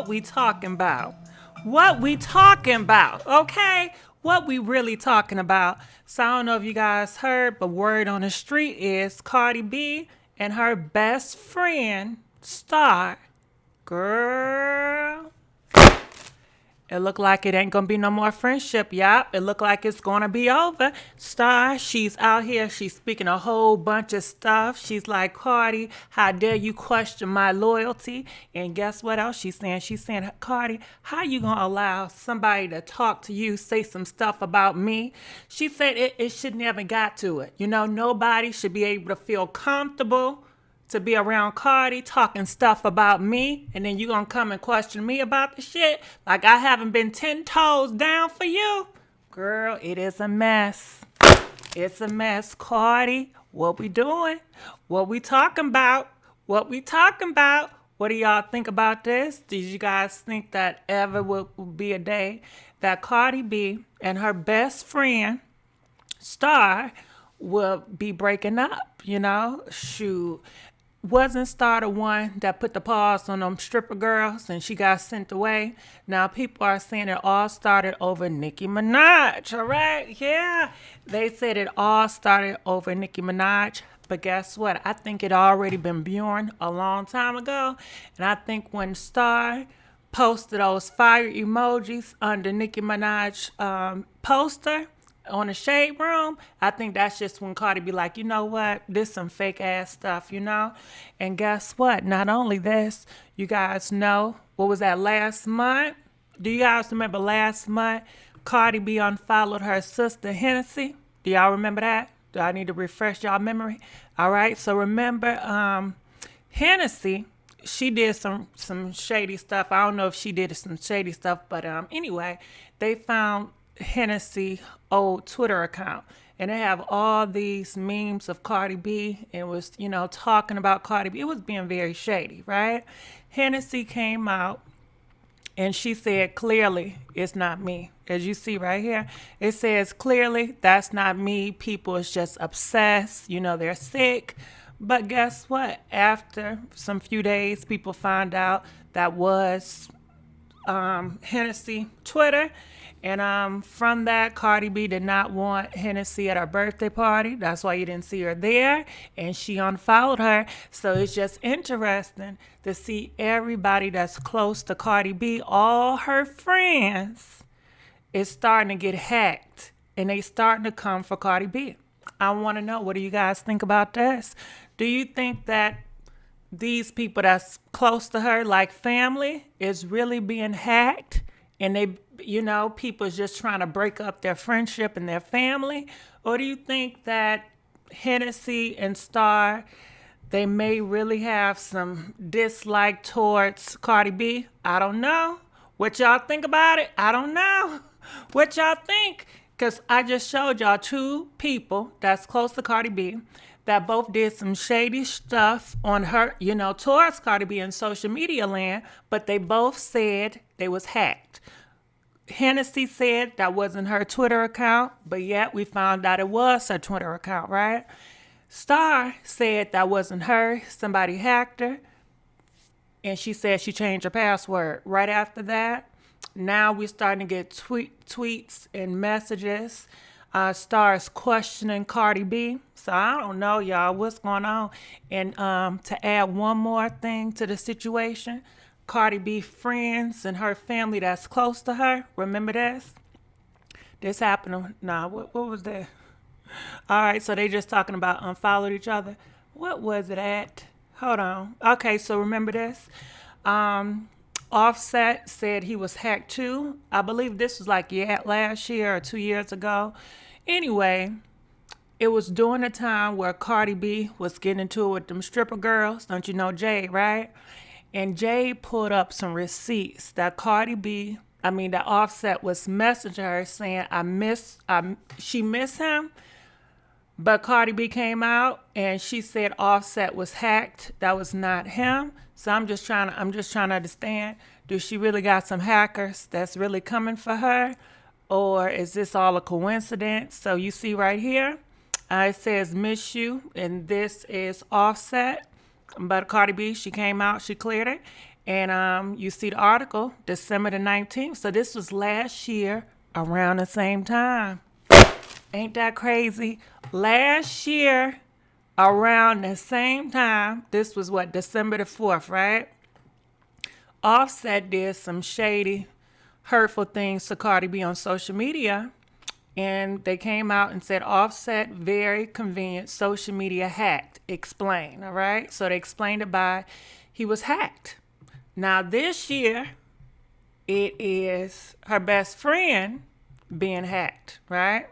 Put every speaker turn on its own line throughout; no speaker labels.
what we talking about. What we talking about, okay? What we really talking about. So I don't know if you guys heard, but word on the street is Cardi B and her best friend, Star. Girl. It look like it ain't gonna be no more friendship, yup. It look like it's gonna be over. Star, she's out here, she's speaking a whole bunch of stuff. She's like, Cardi, how dare you question my loyalty? And guess what else she's saying? She's saying, Cardi, how you gonna allow somebody to talk to you, say some stuff about me? She said it should never got to it. You know, nobody should be able to feel comfortable to be around Cardi talking stuff about me, and then you gonna come and question me about the shit like I haven't been 10 toes down for you? Girl, it is a mess. It's a mess. Cardi, what we doing? What we talking about? What we talking about? What do y'all think about this? Did you guys think that ever will be a day that Cardi B and her best friend, Star, will be breaking up? You know, shoot. Wasn't Star the one that put the paws on them stripper girls and she got sent away? Now people are saying it all started over Nicki Minaj, all right? Yeah. They said it all started over Nicki Minaj. But guess what? I think it already been born a long time ago. And I think when Star posted those fire emojis under Nicki Minaj poster on the Shade Room, I think that's just when Cardi be like, you know what, this some fake ass stuff, you know? And guess what? Not only this, you guys know, what was that, last month? Do you guys remember last month Cardi B unfollowed her sister Hennessy? Do y'all remember that? Do I need to refresh y'all memory? All right, so remember Hennessy, she did some shady stuff. I don't know if she did some shady stuff, but anyway, they found Hennessy old Twitter account, and they have all these memes of Cardi B and was, you know, talking about Cardi B. It was being very shady, right? Hennessy came out and she said, clearly, it's not me. As you see right here, it says, clearly, that's not me. People is just obsessed. You know, they're sick. But guess what? After some few days, people find out that was Hennessy Twitter. And from that, Cardi B did not want Hennessy at her birthday party. That's why you didn't see her there. And she unfollowed her. So it's just interesting to see everybody that's close to Cardi B, all her friends, is starting to get hacked. And they starting to come for Cardi B. I want to know, what do you guys think about this? Do you think that these people that's close to her, like family, is really being hacked? And they, you know, people is just trying to break up their friendship and their family? Or do you think that Hennessy and Star, they may really have some dislike towards Cardi B? I don't know. What y'all think about it? I don't know. What y'all think? Because I just showed y'all two people that's close to Cardi B that both did some shady stuff on her, you know, towards Cardi B in social media land, but they both said they was hacked. Hennessy said that wasn't her Twitter account, but yet we found out it was her Twitter account, right? Star said that wasn't her, somebody hacked her, and she said she changed her password. Right after that, now we're starting to get tweets and messages. Star's questioning Cardi B. So I don't know, y'all, what's going on. And to add one more thing to the situation, Cardi B friends and her family that's close to her, remember this? This happened, what was that? All right, so they just talking about unfollowed each other. What was it at? Hold on. Okay, so remember this? Offset said he was hacked too. I believe this was like last year or 2 years ago. Anyway, it was during a time where Cardi B was getting into it with them stripper girls. Don't you know Jade, right? And Jade pulled up some receipts that that Offset was messaging her saying, she missed him. But Cardi B came out and she said Offset was hacked. That was not him. So I'm just trying to understand, do she really got some hackers that's really coming for her? Or is this all a coincidence? So you see right here, it says miss you, and this is Offset. But Cardi B, she came out, she cleared it. And you see the article, December the 19th. So this was last year around the same time. Ain't that crazy? Last year around the same time, this was what, December the 4th, right? Offset did some shady, hurtful things to Cardi B on social media. And they came out and said Offset very convenient social media hacked. Explain, all right? So they explained it by he was hacked. Now this year, it is her best friend being hacked, right?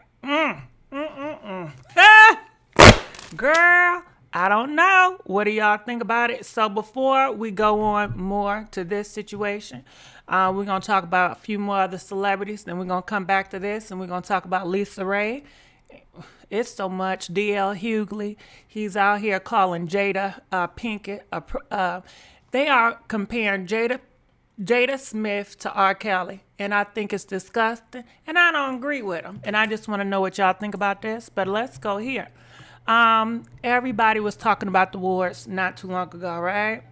Girl, I don't know. What do y'all think about it? So before we go on more to this situation, we're going to talk about a few more other celebrities. Then we're going to come back to this and we're going to talk about Raye. It's so much. D.L. Hughley, he's out here calling Jada Pinkett. They are comparing Jada Smith to R. Kelly. And I think it's disgusting. And I don't agree with them. And I just want to know what y'all think about this. But let's go here. Everybody was talking about the awards not too long ago, right?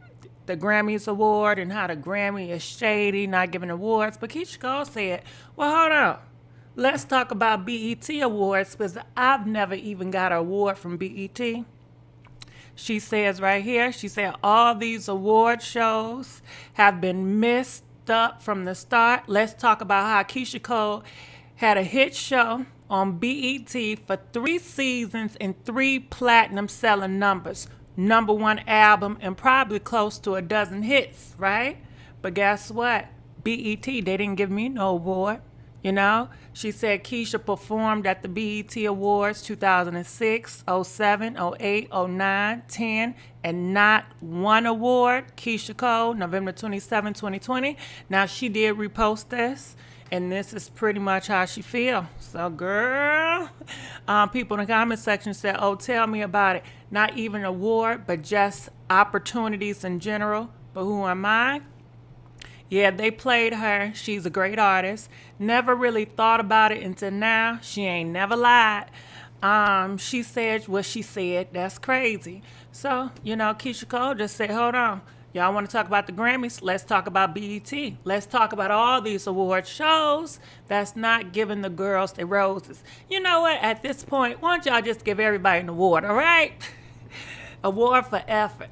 The Grammys award and how the Grammy is shady, not giving awards. But Keisha Cole said, well, hold on. Let's talk about BET awards because I've never even got an award from BET. She says right here, she said all these award shows have been messed up from the start. Let's talk about how Keisha Cole had a hit show on BET for 3 seasons and 3 platinum selling numbers. #1 album and probably close to a dozen hits, right? But guess what? BET, they didn't give me no award. You know, she said Keisha performed at the BET Awards 2006, 07, 08, 09, 10, and not one award. Keisha Cole, November 27, 2020. Now, she did repost this, and this is pretty much how she feels. So, girl, people in the comment section said, oh, tell me about it. Not even an award, but just opportunities in general. But who am I? Yeah, they played her. She's a great artist. Never really thought about it until now. She ain't never lied. She said what she said. That's crazy. So, you know, Keisha Cole just said, hold on. Y'all want to talk about the Grammys? Let's talk about BET. Let's talk about all these award shows that's not giving the girls their roses. You know what? At this point, why don't y'all just give everybody an award, all right? Award for effort.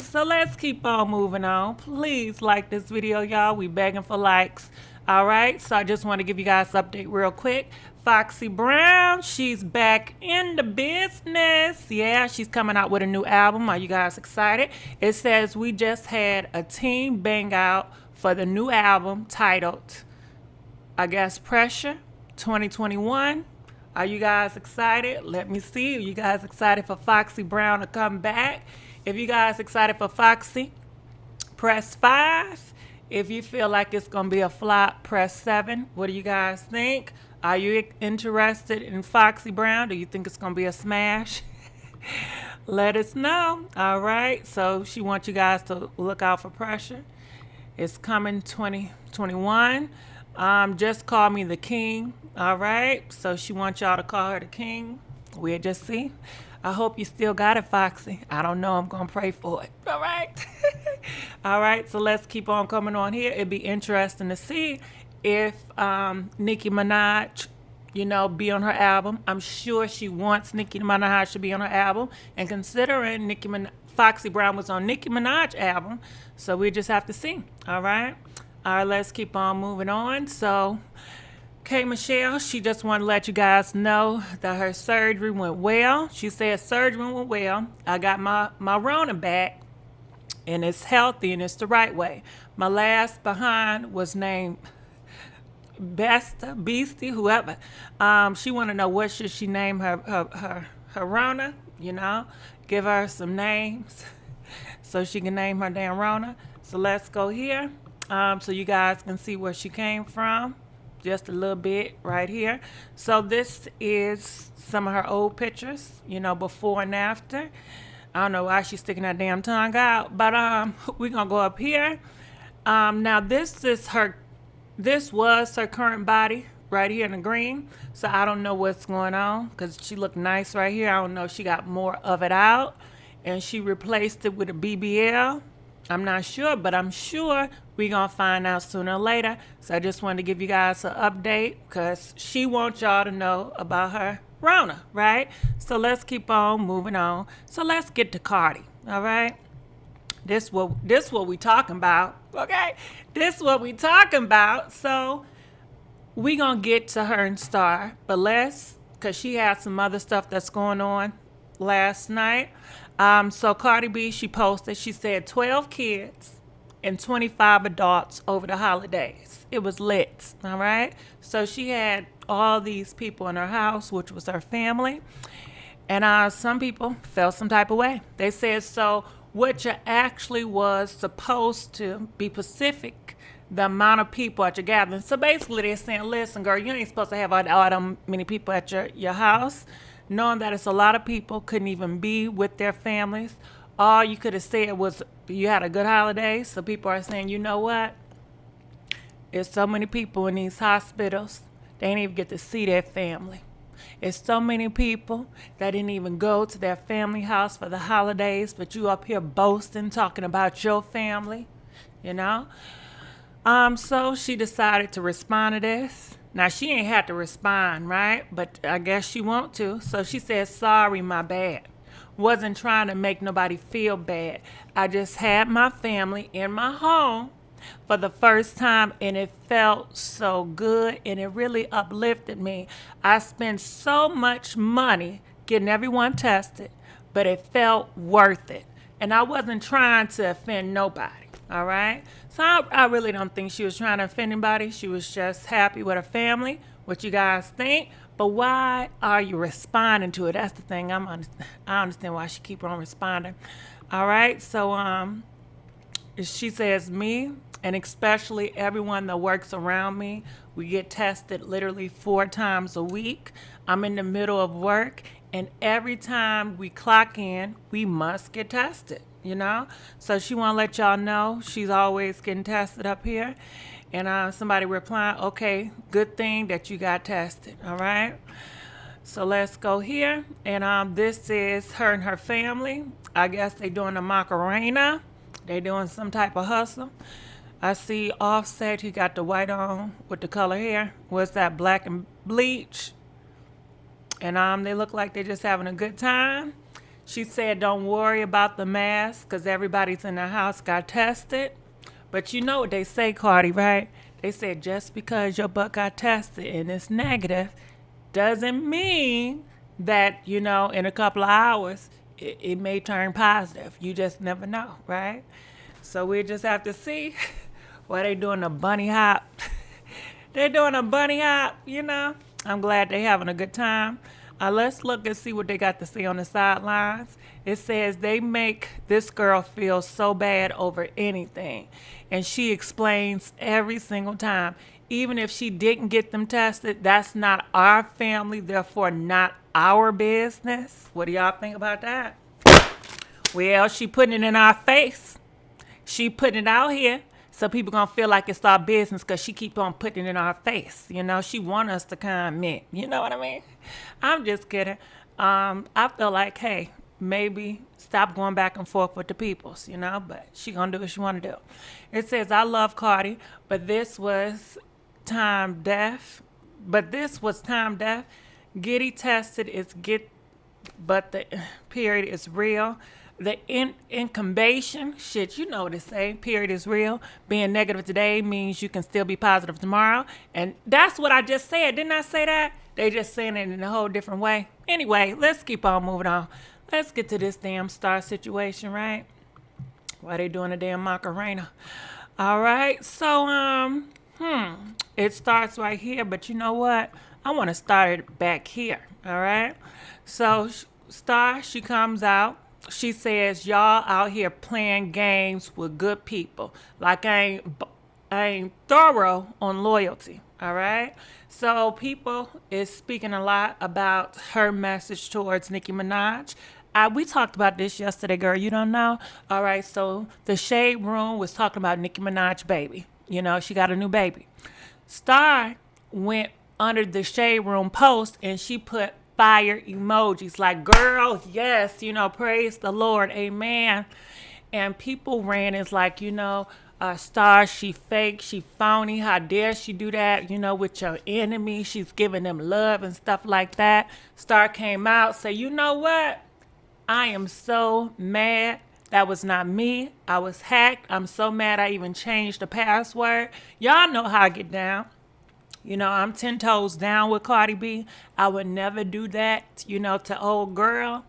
So let's keep on moving on. Please like this video, y'all. We begging for likes. All right. So I just want to give you guys an update real quick. Foxy Brown, she's back in the business. Yeah, she's coming out with a new album. Are you guys excited? It says we just had a team bang out for the new album titled, I guess, Pressure 2021. Are you guys excited? Let me see. Are you guys excited for Foxy Brown to come back? If you guys excited for Foxy, press 5. If you feel like it's going to be a flop, press 7. What do you guys think? Are you interested in Foxy Brown? Do you think it's going to be a smash? Let us know. All right. So she wants you guys to look out for Pressure. It's coming 2021. Just call me the king. All right. So she wants y'all to call her the king. We'll just see. I hope you still got it, Foxy. I don't know. I'm going to pray for it. All right. All right. So let's keep on coming on here. It'd be interesting to see if Nicki Minaj, you know, be on her album. I'm sure she wants Nicki Minaj to be on her album. And considering Foxy Brown was on Nicki Minaj's album, so we just have to see. All right. All right. Let's keep on moving on. So, K. Michelle, she just wanted to let you guys know that her surgery went well. She said surgery went well. I got my Rona back, and it's healthy, and it's the right way. My last behind was named Beastie, whoever. She want to know what should she name her Rona, you know. Give her some names so she can name her damn Rona. So let's go here so you guys can see where she came from. Just a little bit right here. So this is some of her old pictures, you know, before and after. I don't know why she's sticking that damn tongue out, but we're gonna go up here. Now this was her current body right here in the green. So I don't know what's going on because she looked nice right here. I don't know if she got more of it out and she replaced it with a BBL. I'm not sure, but I'm sure we going to find out sooner or later. So I just wanted to give you guys an update because she wants y'all to know about her Rona, right? So let's keep on moving on. So let's get to Cardi, all right? This what we talking about, okay? This what we talking about. So we gonna get to her and Star, but cause she had some other stuff that's going on last night. So Cardi B, she posted, she said 12 kids and 25 adults over the holidays. It was lit, all right? So she had all these people in her house, which was her family. And some people felt some type of way. They said, so what you actually was supposed to be Pacific, the amount of people at your gathering. So basically they're saying, listen, girl, you ain't supposed to have all them many people at your house, knowing that it's a lot of people, couldn't even be with their families. All you could have said was you had a good holiday. So people are saying, you know what? There's so many people in these hospitals, they ain't even get to see their family. It's so many people that didn't even go to their family house for the holidays, but you up here boasting, talking about your family, you know? So she decided to respond to this. Now, she ain't had to respond, right? But I guess she want to. So she said, sorry, my bad. Wasn't trying to make nobody feel bad. I just had my family in my home for the first time, and it felt so good, and it really uplifted me. I spent so much money getting everyone tested, but it felt worth it. And I wasn't trying to offend nobody, all right? So I really don't think she was trying to offend anybody. She was just happy with her family. What you guys think? But why are you responding to it? That's the thing. I understand why she keep on responding. All right, so she says, me and especially everyone that works around me, we get tested literally 4 times a week. I'm in the middle of work, and every time we clock in, we must get tested, you know? So she want to let y'all know she's always getting tested up here. And somebody replying, okay, good thing that you got tested, all right? So let's go here. And this is her and her family. I guess they doing a Macarena. They doing some type of hustle. I see Offset, he got the white on with the color hair. What's that, black and bleach? And they look like they're just having a good time. She said, don't worry about the mask because everybody's in the house got tested. But you know what they say, Cardi, right? They said just because your butt got tested and it's negative doesn't mean that, you know, in a couple of hours it may turn positive. You just never know, right? So we just have to see why they doing a bunny hop. They're doing a bunny hop, you know. I'm glad they having a good time. Let's look and see what they got to say on the sidelines. It says they make this girl feel so bad over anything. And she explains every single time. Even if she didn't get them tested, that's not our family, therefore not our business. What do y'all think about that? Well, she putting it in our face. She putting it out here. So people gonna feel like it's our business because she keep on putting it in our face. You know, she want us to comment. You know what I mean? I'm just kidding. I feel like, hey, maybe stop going back and forth with the peoples, you know, but she gonna do what she wanna do. It says, I love Cardi, but this was time death. Getty tested is but the period is real. The incubation, shit, you know what to say, period is real. Being negative today means you can still be positive tomorrow. And that's what I just said. Didn't I say that? They just saying it in a whole different way. Anyway, let's keep on moving on. Let's get to this damn Star situation, right? Why they doing a damn Macarena? All right, so, it starts right here, but you know what? I want to start it back here, all right? So, Star, she comes out. She says, y'all out here playing games with good people. Like I ain't thorough on loyalty, all right? So people is speaking a lot about her message towards Nicki Minaj. We talked about this yesterday, girl. You don't know? All right, so the Shade Room was talking about Nicki Minaj baby. You know, she got a new baby. Star went under the Shade Room post and she put fire emojis like, girl, yes, you know, praise the Lord, amen. And people ran as like, Star, she fake, she phony. How dare she do that, with your enemy? She's giving them love and stuff like that. Star came out, say, you know what? I am so mad. That was not me. I was hacked. I'm so mad I even changed the password. Y'all know how I get down. I'm 10 toes down with Cardi B. I would never do that, to old girl,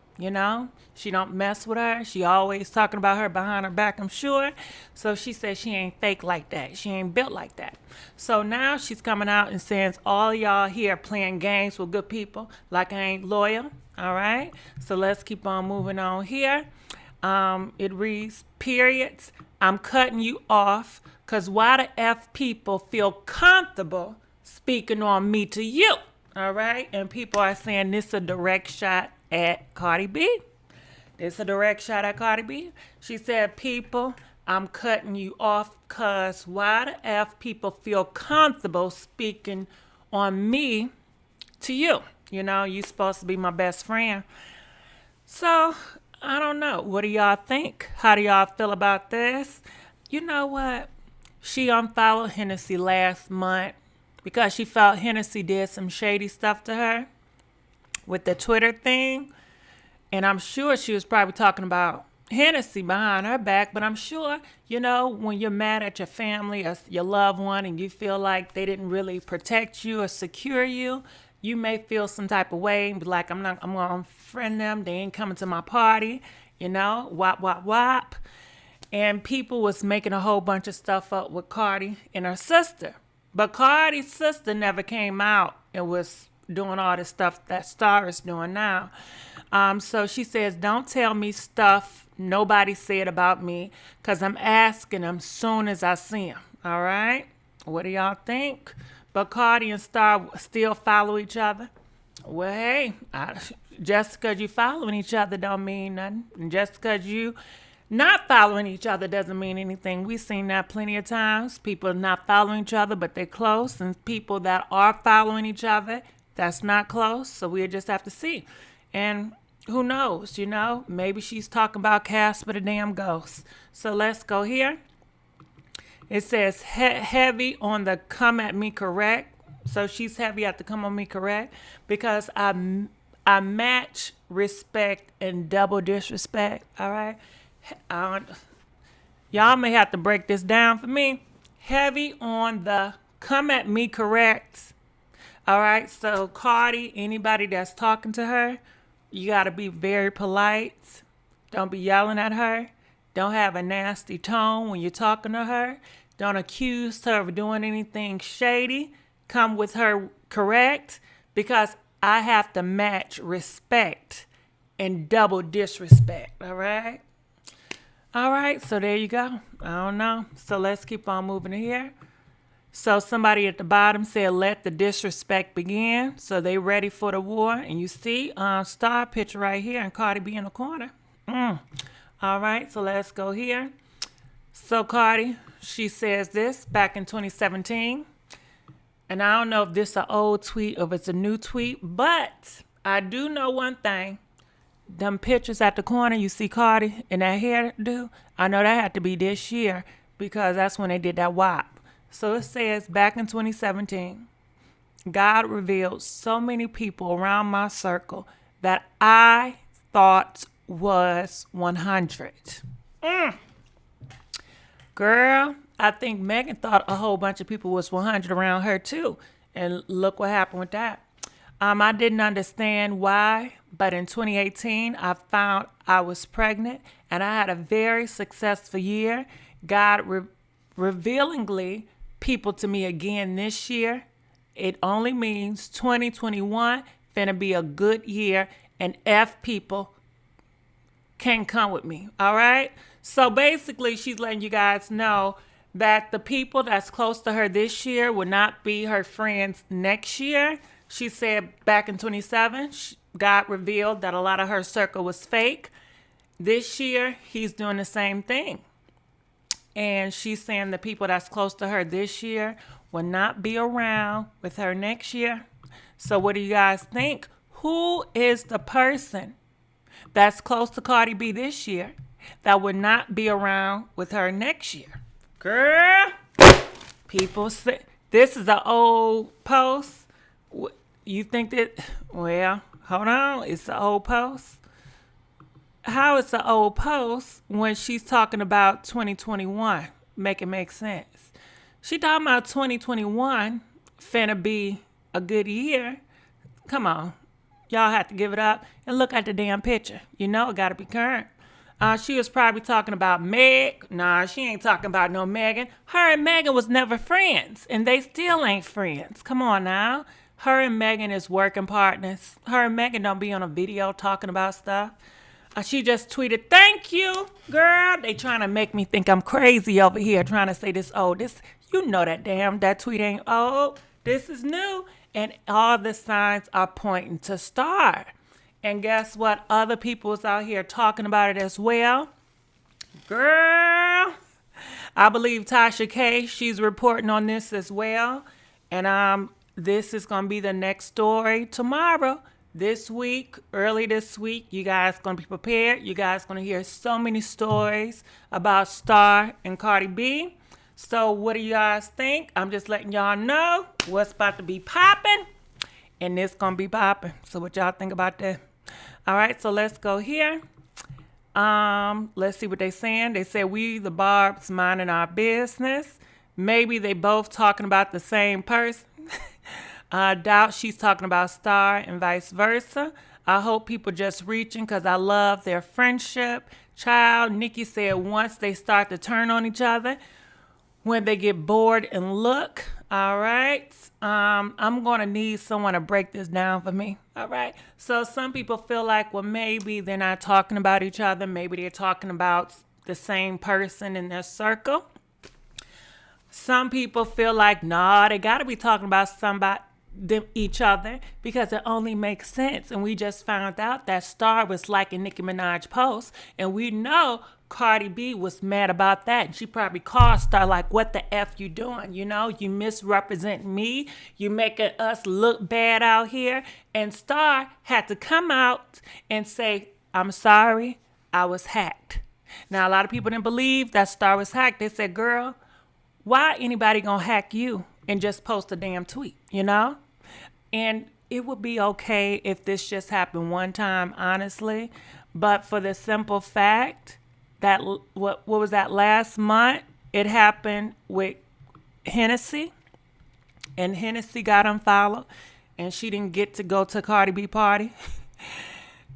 She don't mess with her. She always talking about her behind her back, I'm sure. So she said she ain't fake like that. She ain't built like that. So now she's coming out and saying all y'all here playing games with good people like I ain't loyal. All right. So let's keep on moving on here. It reads, periods. I'm cutting you off because why the F people feel comfortable speaking on me to you. All right. And people are saying this is a direct shot at Cardi B. This is a direct shot at Cardi B. She said, people, I'm cutting you off because why the F people feel comfortable speaking on me to you. You supposed to be my best friend. So, I don't know. What do y'all think? How do y'all feel about this? You know what? She unfollowed Hennessy last month because she felt Hennessy did some shady stuff to her with the Twitter thing. And I'm sure she was probably talking about Hennessy behind her back. But I'm sure, when you're mad at your family or your loved one and you feel like they didn't really protect you or secure you, you may feel some type of way and be like, I'm going to unfriend them. They ain't coming to my party, wop, wop, wop. And people was making a whole bunch of stuff up with Cardi and her sister. But Cardi's sister never came out and was doing all this stuff that Star is doing now. So she says, don't tell me stuff nobody said about me because I'm asking them soon as I see them. All right? What do y'all think? But Cardi and Star still follow each other. Well, hey, just because you following each other don't mean nothing. And just because you not following each other doesn't mean anything. We've seen that plenty of times. People not following each other, but they're close. And people that are following each other, that's not close. So we'll just have to see. And who knows, maybe she's talking about Casper the damn ghost. So let's go here. It says heavy on the come at me correct. So she's heavy at the come on me correct because I match respect and double disrespect. All right. Y'all may have to break this down for me. Heavy on the come at me correct. All right. So Cardi, anybody that's talking to her, you got to be very polite. Don't be yelling at her. Don't have a nasty tone when you're talking to her. Don't accuse her of doing anything shady. Come with her correct because I have to match respect and double disrespect. All right? All right, so there you go. I don't know. So let's keep on moving here. So somebody at the bottom said, let the disrespect begin. So they ready for the war. And you see Star picture right here and Cardi B in the corner. All right, so let's go here. So Cardi, she says this back in 2017. And I don't know if this is an old tweet or if it's a new tweet, but I do know one thing. Them pictures at the corner, you see Cardi in that hairdo, I know that had to be this year because that's when they did that WAP. So it says back in 2017, God revealed so many people around my circle that I thought was 100. Girl, I think Megan thought a whole bunch of people was 100 around her too. And look what happened with that. I didn't understand why, but in 2018, I found I was pregnant and I had a very successful year. God revealingly people to me again this year. It only means 2021 finna be a good year and F people can come with me. All right. So basically she's letting you guys know that the people that's close to her this year will not be her friends next year. She said back in 27, God revealed that a lot of her circle was fake. This year, he's doing the same thing. And she's saying the people that's close to her this year will not be around with her next year. So what do you guys think? Who is the person that's close to Cardi B this year that would not be around with her next year. Girl, people say this is an old post. You think that, well, hold on, it's an old post. How it's an old post when she's talking about 2021? Make it make sense. She talking about 2021 finna be a good year. Come on. Y'all have to give it up and look at the damn picture. You know it gotta be current. She was probably talking about Meg. Nah, she ain't talking about no Megan. Her and Megan was never friends, and they still ain't friends. Come on now. Her and Megan is working partners. Her and Megan don't be on a video talking about stuff. She just tweeted, "Thank you, girl." They trying to make me think I'm crazy over here trying to say this old. This, you know that tweet ain't old. This is new. And all the signs are pointing to Star. And guess what? Other people's out here talking about it as well. Girl, I believe Tasha K, she's reporting on this as well. And this is going to be the next story tomorrow. This week, early this week, you guys going to be prepared. You guys going to hear so many stories about Star and Cardi B. So what do you guys think? I'm just letting y'all know what's about to be popping. And it's going to be popping. So what y'all think about that? All right, so let's go here. Let's see what they saying. They said we the Barbs minding our business. Maybe they both talking about the same person. Doubt she's talking about Star and vice versa. I hope people just reaching because I love their friendship. Child, Nicki said once they start to turn on each other, when they get bored and look. All right. I'm going to need someone to break this down for me. All right. So some people feel like, well, maybe they're not talking about each other. Maybe they're talking about the same person in their circle. Some people feel like, nah, they got to be talking about each other because it only makes sense. And we just found out that Star was liking Nicki Minaj posts, and we know Cardi B was mad about that. And she probably called Star like, what the F you doing? You know, you misrepresent me. You making us look bad out here. And Star had to come out and say, I'm sorry, I was hacked. Now, a lot of people didn't believe that Star was hacked. They said, girl, why anybody gonna hack you and just post a damn tweet, you know? And it would be okay if this just happened one time, honestly. But for the simple fact that, what was that, last month, it happened with Hennessy. And Hennessy got unfollowed. And she didn't get to go to Cardi B party.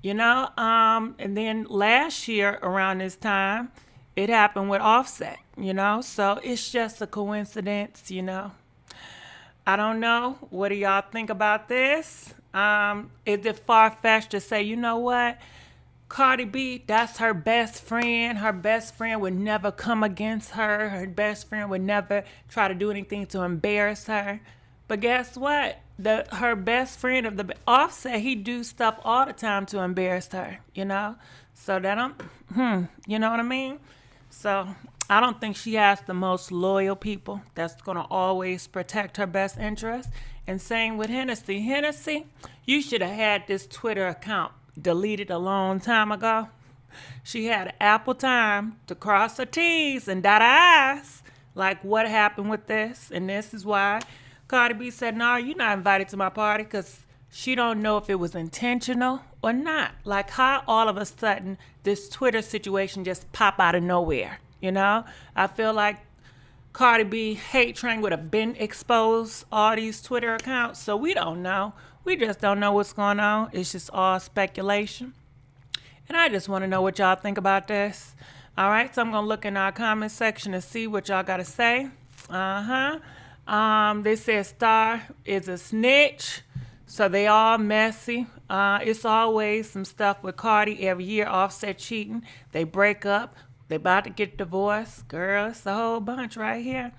You know? And then last year around this time, it happened with Offset, you know? So it's just a coincidence, you know? I don't know. What do y'all think about this? Is it far-fetched to say, you know what? Cardi B, that's her best friend. Her best friend would never come against her. Her best friend would never try to do anything to embarrass her. But guess what? Her best friend of the Offset, he do stuff all the time to embarrass her, you know? So that you know what I mean? So I don't think she has the most loyal people that's going to always protect her best interest. And same with Hennessy. Hennessy, you should have had this Twitter account deleted a long time ago. She had ample time to cross her T's and dot her I's. Like, what happened with this? And this is why Cardi B said, no, you're not invited to my party, because she don't know if it was intentional or not. Like, how all of a sudden this Twitter situation just pop out of nowhere, you know? I feel like Cardi B hate train would have been exposed all these Twitter accounts, so we don't know. We just don't know what's going on. It's just all speculation. And I just want to know what y'all think about this. All right, so I'm going to look in our comment section and see what y'all got to say. They said Star is a snitch, so they all messy. It's always some stuff with Cardi every year. Offset cheating. They break up. They about to get divorced. Girl, it's a whole bunch right here.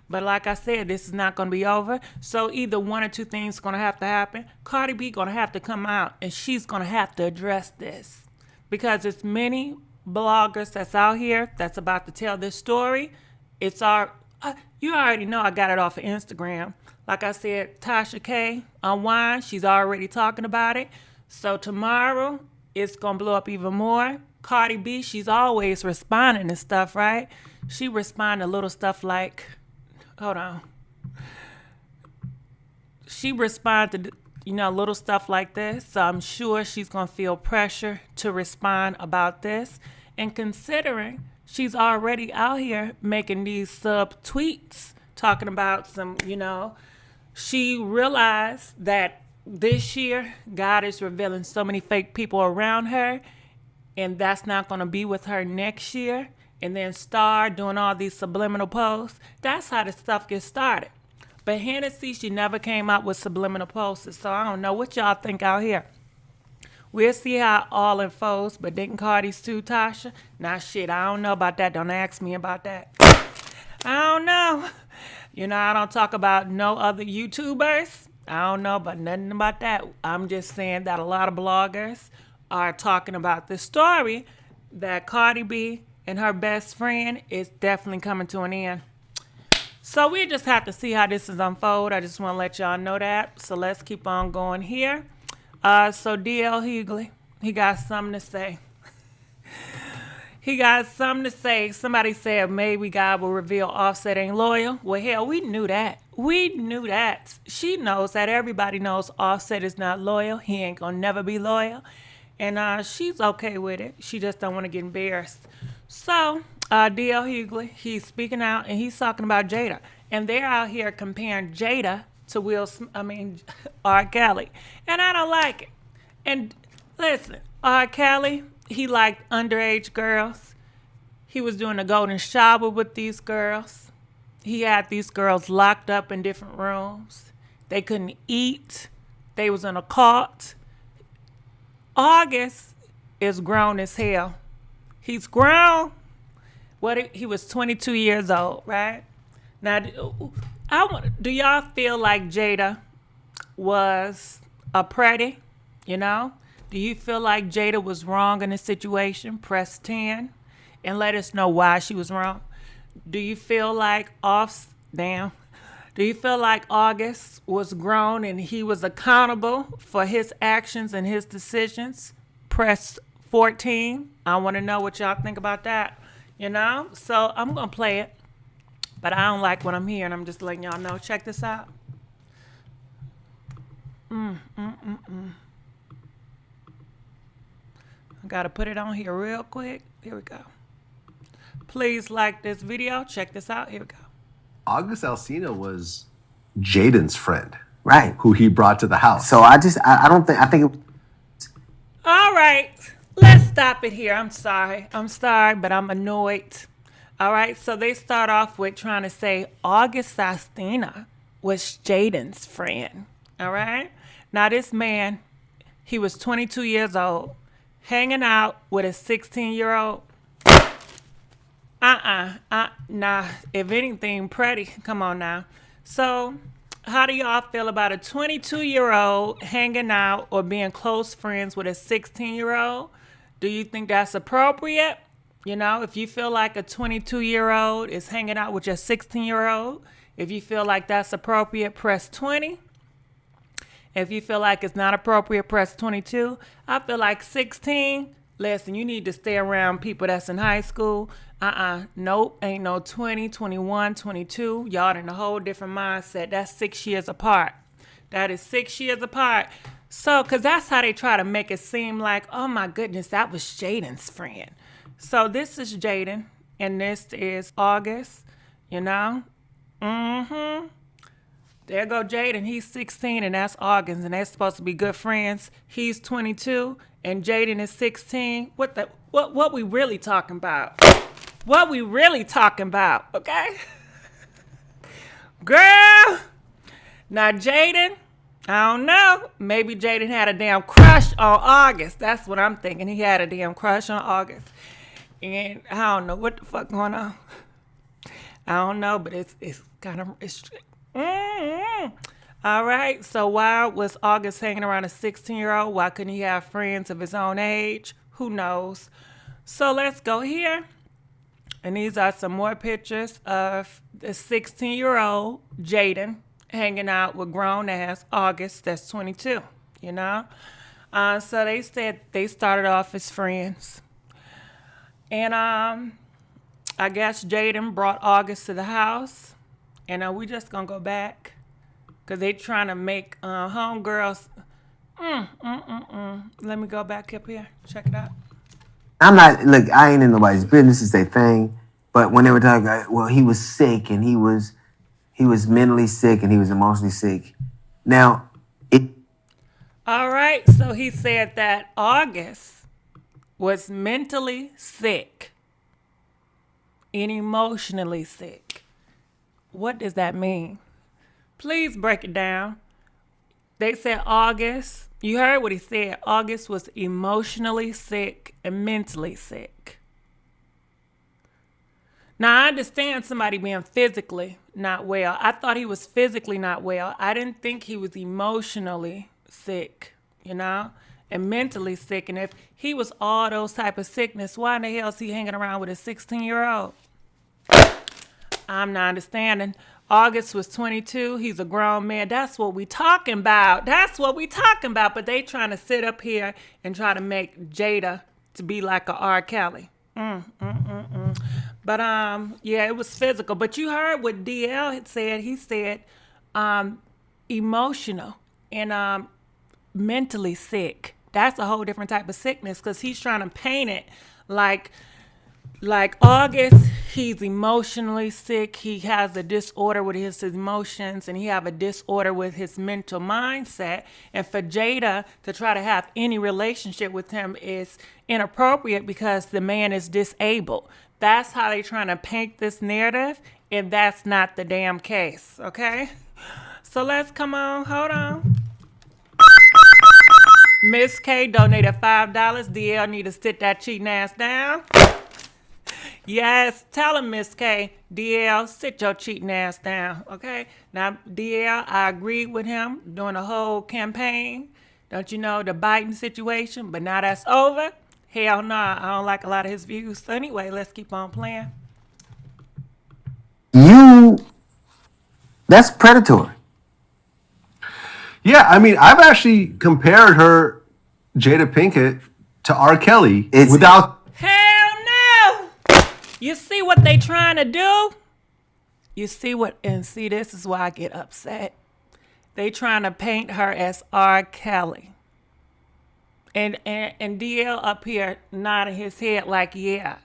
But like I said, this is not going to be over. So either one or two things going to have to happen. Cardi B going to have to come out, and she's going to have to address this. Because it's many bloggers that's out here that's about to tell this story. It's you already know I got it off of Instagram. Like I said, Tasha K on Wine, she's already talking about it. So tomorrow, it's going to blow up even more. Cardi B, she's always responding to stuff, right? She responded to little stuff like, hold on. She responded to, little stuff like this. So I'm sure she's going to feel pressure to respond about this. And considering she's already out here making these sub tweets talking about she realized that this year God is revealing so many fake people around her, and that's not going to be with her next year. And then start doing all these subliminal posts. That's how the stuff gets started. But Hennessy, she never came out with subliminal posts. So I don't know what y'all think out here. We'll see how it all unfolds. But didn't Cardi sue Tasha? Nah, shit, I don't know about that. Don't ask me about that. I don't know. I don't talk about no other YouTubers. I don't know about nothing about that. I'm just saying that a lot of bloggers are talking about this story that Cardi B and her best friend is definitely coming to an end. So we just have to see how this is unfold. I just want to let y'all know that. So let's keep on going here. So D.L. Hughley, he got something to say. He got something to say. Somebody said maybe God will reveal Offset ain't loyal. Well, hell, we knew that. We knew that. She knows that. Everybody knows Offset is not loyal. He ain't gonna never be loyal. And she's okay with it. She just don't want to get embarrassed. So D.L. Hughley, he's speaking out and he's talking about Jada. And they're out here comparing Jada to R. Kelly. And I don't like it. And listen, R. Kelly, he liked underage girls. He was doing a golden shower with these girls. He had these girls locked up in different rooms. They couldn't eat. They was in a cult. August is grown as hell. He's grown. He was 22 years old, right? Now, do y'all feel like Jada was a pretty? Do you feel like Jada was wrong in this situation? Press 10 and let us know why she was wrong. Do you feel like Do you feel like August was grown and he was accountable for his actions and his decisions? Press 14. I want to know what y'all think about that. So I'm going to play it, but I don't like what I'm hearing. I'm just letting y'all know. Check this out. I got to put it on here real quick. Here we go. Please like this video. Check this out. Here we go.
August Alsina was Jaden's friend.
Right.
Who he brought to the house.
So I think.
All right. Let's stop it here. I'm sorry, but I'm annoyed. All right. So they start off with trying to say August Alsina was Jaden's friend. All right. Now this man, he was 22 years old, hanging out with a 16-year-old. Nah, if anything, pretty. Come on now. So how do y'all feel about a 22-year-old hanging out or being close friends with a 16-year-old? Do you think that's appropriate? If you feel like a 22-year-old is hanging out with your 16-year-old, if you feel like that's appropriate, press 20. If you feel like it's not appropriate, press 22. I feel like 16. Listen, you need to stay around people that's in high school. Nope, ain't no 20, 21, 22. Y'all in a whole different mindset. That's 6 years apart. That is 6 years apart. So, because that's how they try to make it seem like, oh my goodness, that was Jaden's friend. So this is Jaden, and this is August, There go Jaden. He's 16, and that's August, and they're supposed to be good friends. He's 22, and Jaden is 16. What we really talking about? What we really talking about, okay? Girl. Now, Jaden, I don't know. Maybe Jaden had a damn crush on August. That's what I'm thinking. He had a damn crush on August. And I don't know what the fuck going on. I don't know, but it's kind of... All right. So why was August hanging around a 16-year-old? Why couldn't he have friends of his own age? Who knows? So let's go here. And these are some more pictures of the 16-year-old Jaden hanging out with grown-ass August, that's 22, So they said they started off as friends. And I guess Jaden brought August to the house. And we just gonna go back. Because they trying to make homegirls. Let me go back up here. Check it out.
Look, I ain't in nobody's business. It's their thing. But when they were talking, well, he was sick and he was mentally sick and he was emotionally sick. Now,
All right. So he said that August was mentally sick and emotionally sick. What does that mean? Please break it down. They said August. You heard what he said. August was emotionally sick and mentally sick. Now, I understand somebody being physically not well. I thought he was physically not well. I didn't think he was emotionally sick, and mentally sick. And if he was all those type of sickness, why in the hell is he hanging around with a 16-year-old? I'm not understanding. August was 22. He's a grown man. That's what we talking about. But they trying to sit up here and try to make Jada to be like a R. Kelly. But yeah, it was physical. But you heard what DL had said. He said emotional and mentally sick. That's a whole different type of sickness because he's trying to paint it like August, he's emotionally sick. He has a disorder with his emotions and he have a disorder with his mental mindset. And for Jada to try to have any relationship with him is inappropriate because the man is disabled. That's how they trying to paint this narrative, and that's not the damn case, okay? So hold on. Miss K donated $5. DL need to sit that cheating ass down. Yes, tell him, Miss K. DL, sit your cheating ass down, okay? Now, DL, I agreed with him during the whole campaign. Don't you know, the Biden situation? But now that's over. Hell nah, I don't like a lot of his views. So anyway, let's keep on playing.
That's predatory.
Yeah, I mean, I've actually compared her, Jada Pinkett, to R. Kelly without.
Hell no! You see what they trying to do? This is why I get upset. They trying to paint her as R. Kelly. And DL up here nodding his head like, yeah.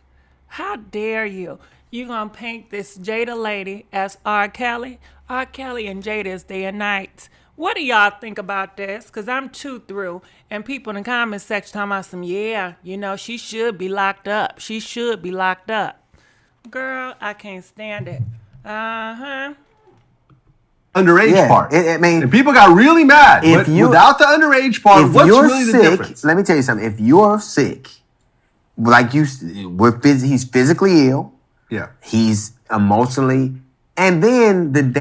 How dare you? You gonna paint this Jada lady as R. Kelly? R. Kelly and Jada is day and night. What do y'all think about this? Because I'm too through. And people in the comment section talking about some, she should be locked up. She should be locked up. Girl, I can't stand it.
Underage part.
And
people got really mad. But without the underage part, what's really the difference?
Let me tell you something. If you're sick, he's physically ill.
Yeah.
He's emotionally, and then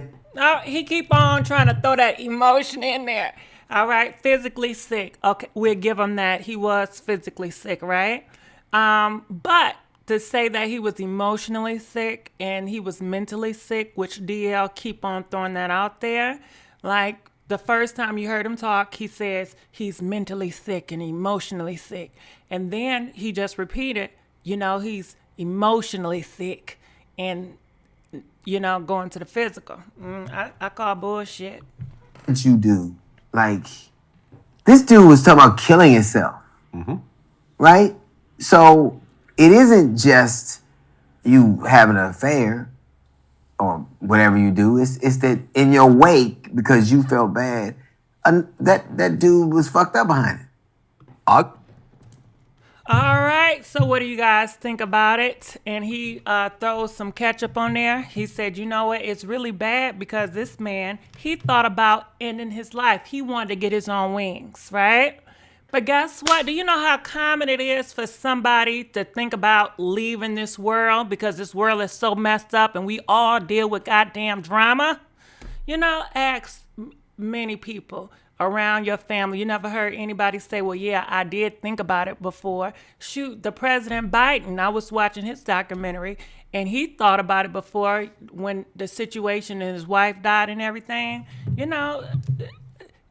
he keep on trying to throw that emotion in there. All right, physically sick. Okay, we'll give him that. He was physically sick, right? But to say that he was emotionally sick and he was mentally sick, which DL keep on throwing that out there. Like the first time you heard him talk, he says he's mentally sick and emotionally sick. And then he just repeated, he's emotionally sick and, going to the physical. I call bullshit.
What you do? Like, this dude was talking about killing himself.
Mm-hmm.
Right? So it isn't just you having an affair or whatever you do. It's that in your wake, because you felt bad, that dude was fucked up behind it.
All right, so what do you guys think about it? And he throws some ketchup on there. He said, you know what, it's really bad because this man, he thought about ending his life. He wanted to get his own wings, right? But guess what? Do you know how common it is for somebody to think about leaving this world because this world is so messed up and we all deal with goddamn drama? Ask many people around your family. You never heard anybody say, well, yeah, I did think about it before. Shoot, the President Biden, I was watching his documentary and he thought about it before when the situation and his wife died and everything.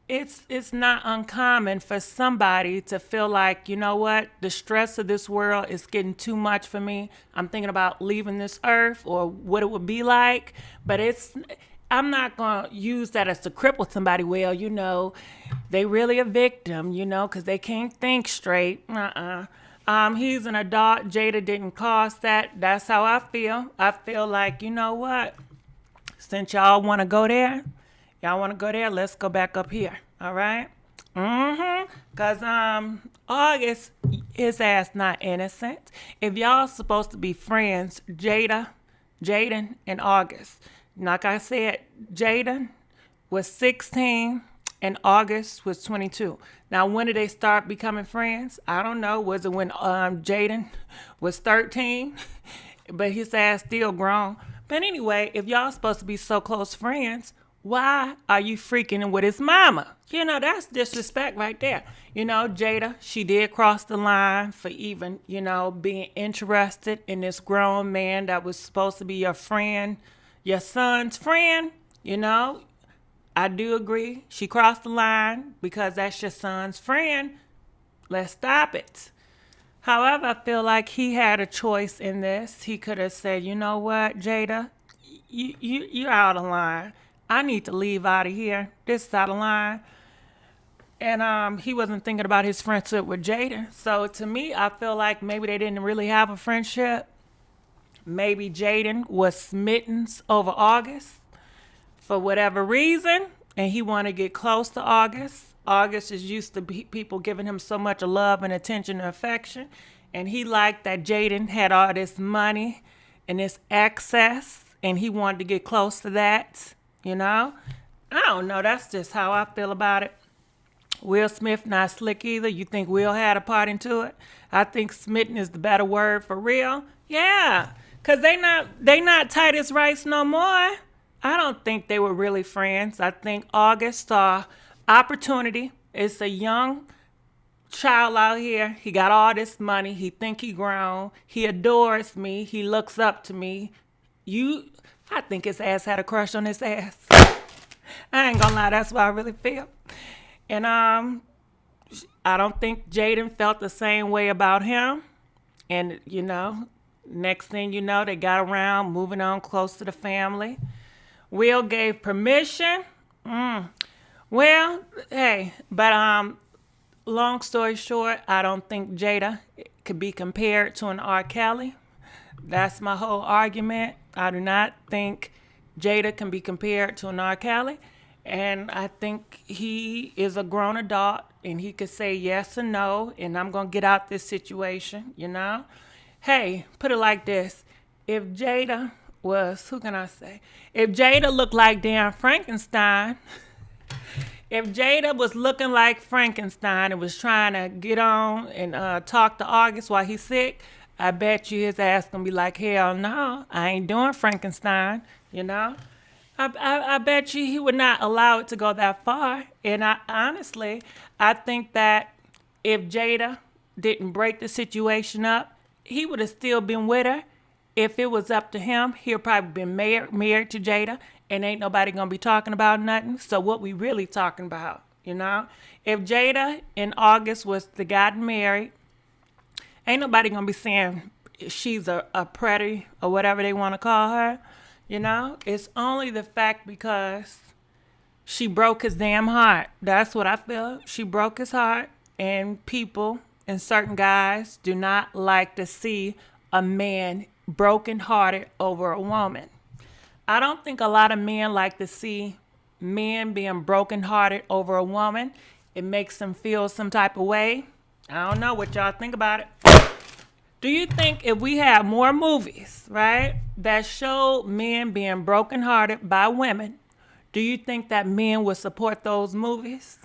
it's not uncommon for somebody to feel like, you know what, the stress of this world is getting too much for me. I'm thinking about leaving this earth or what it would be like, but I'm not going to use that as to cripple somebody. Well, they really a victim, because they can't think straight. He's an adult. Jada didn't cause that. That's how I feel. I feel like, you know what, since y'all want to go there, let's go back up here. All right? Because August, his ass not innocent. If y'all supposed to be friends, Jaden, and August. Like I said, Jaden was 16 and August was 22. Now, when did they start becoming friends? I don't know. Was it when Jaden was 13? But his ass still grown. But anyway, if y'all supposed to be so close friends, why are you freaking with his mama? That's disrespect right there. Jada, she did cross the line for even, being interested in this grown man that was supposed to be your friend, your son's friend. I do agree. She crossed the line because that's your son's friend. Let's stop it. However, I feel like he had a choice in this. He could have said, you know what, Jada, you're out of line. I need to leave out of here. This is out of line. And he wasn't thinking about his friendship with Jada. So to me, I feel like maybe they didn't really have a friendship. Maybe Jaden was smitten over August for whatever reason, and he wanted to get close to August. August is used to people giving him so much love and attention and affection, and he liked that Jaden had all this money and this access, and he wanted to get close to that. I don't know. That's just how I feel about it. Will Smith not slick either. You think Will had a part into it? I think smitten is the better word for real. Yeah, cause they not tight as rice no more. I don't think they were really friends. I think August saw opportunity. It's a young child out here. He got all this money. He think he grown. He adores me. He looks up to me. I think his ass had a crush on his ass. I ain't gonna lie, that's what I really feel. And I don't think Jaden felt the same way about him. And next thing you know, they got around, moving on close to the family. Will gave permission. Well, hey, but long story short, I don't think Jada could be compared to an R. Kelly. That's my whole argument. I do not think Jada can be compared to an R. Kelly. And I think he is a grown adult and he could say yes or no, and I'm going to get out this situation, Hey, put it like this. If Jada was, who can I say? If Jada looked like damn Frankenstein, if Jada was looking like Frankenstein and was trying to get on and talk to August while he's sick, I bet you his ass gonna be like, hell no, I ain't doing Frankenstein, I bet you he would not allow it to go that far. And I think that if Jada didn't break the situation up, he would have still been with her. If it was up to him, he'd probably been married to Jada, and ain't nobody gonna be talking about nothing. So what we really talking about, If Jada in August was to gotten married, ain't nobody gonna be saying she's a predator or whatever they want to call her. It's only the fact because she broke his damn heart. That's what I feel. She broke his heart, and people and certain guys do not like to see a man brokenhearted over a woman. I don't think a lot of men like to see men being brokenhearted over a woman. It makes them feel some type of way. I don't know what y'all think about it. Do you think if we had more movies, right, that showed men being brokenhearted by women, do you think that men would support those movies?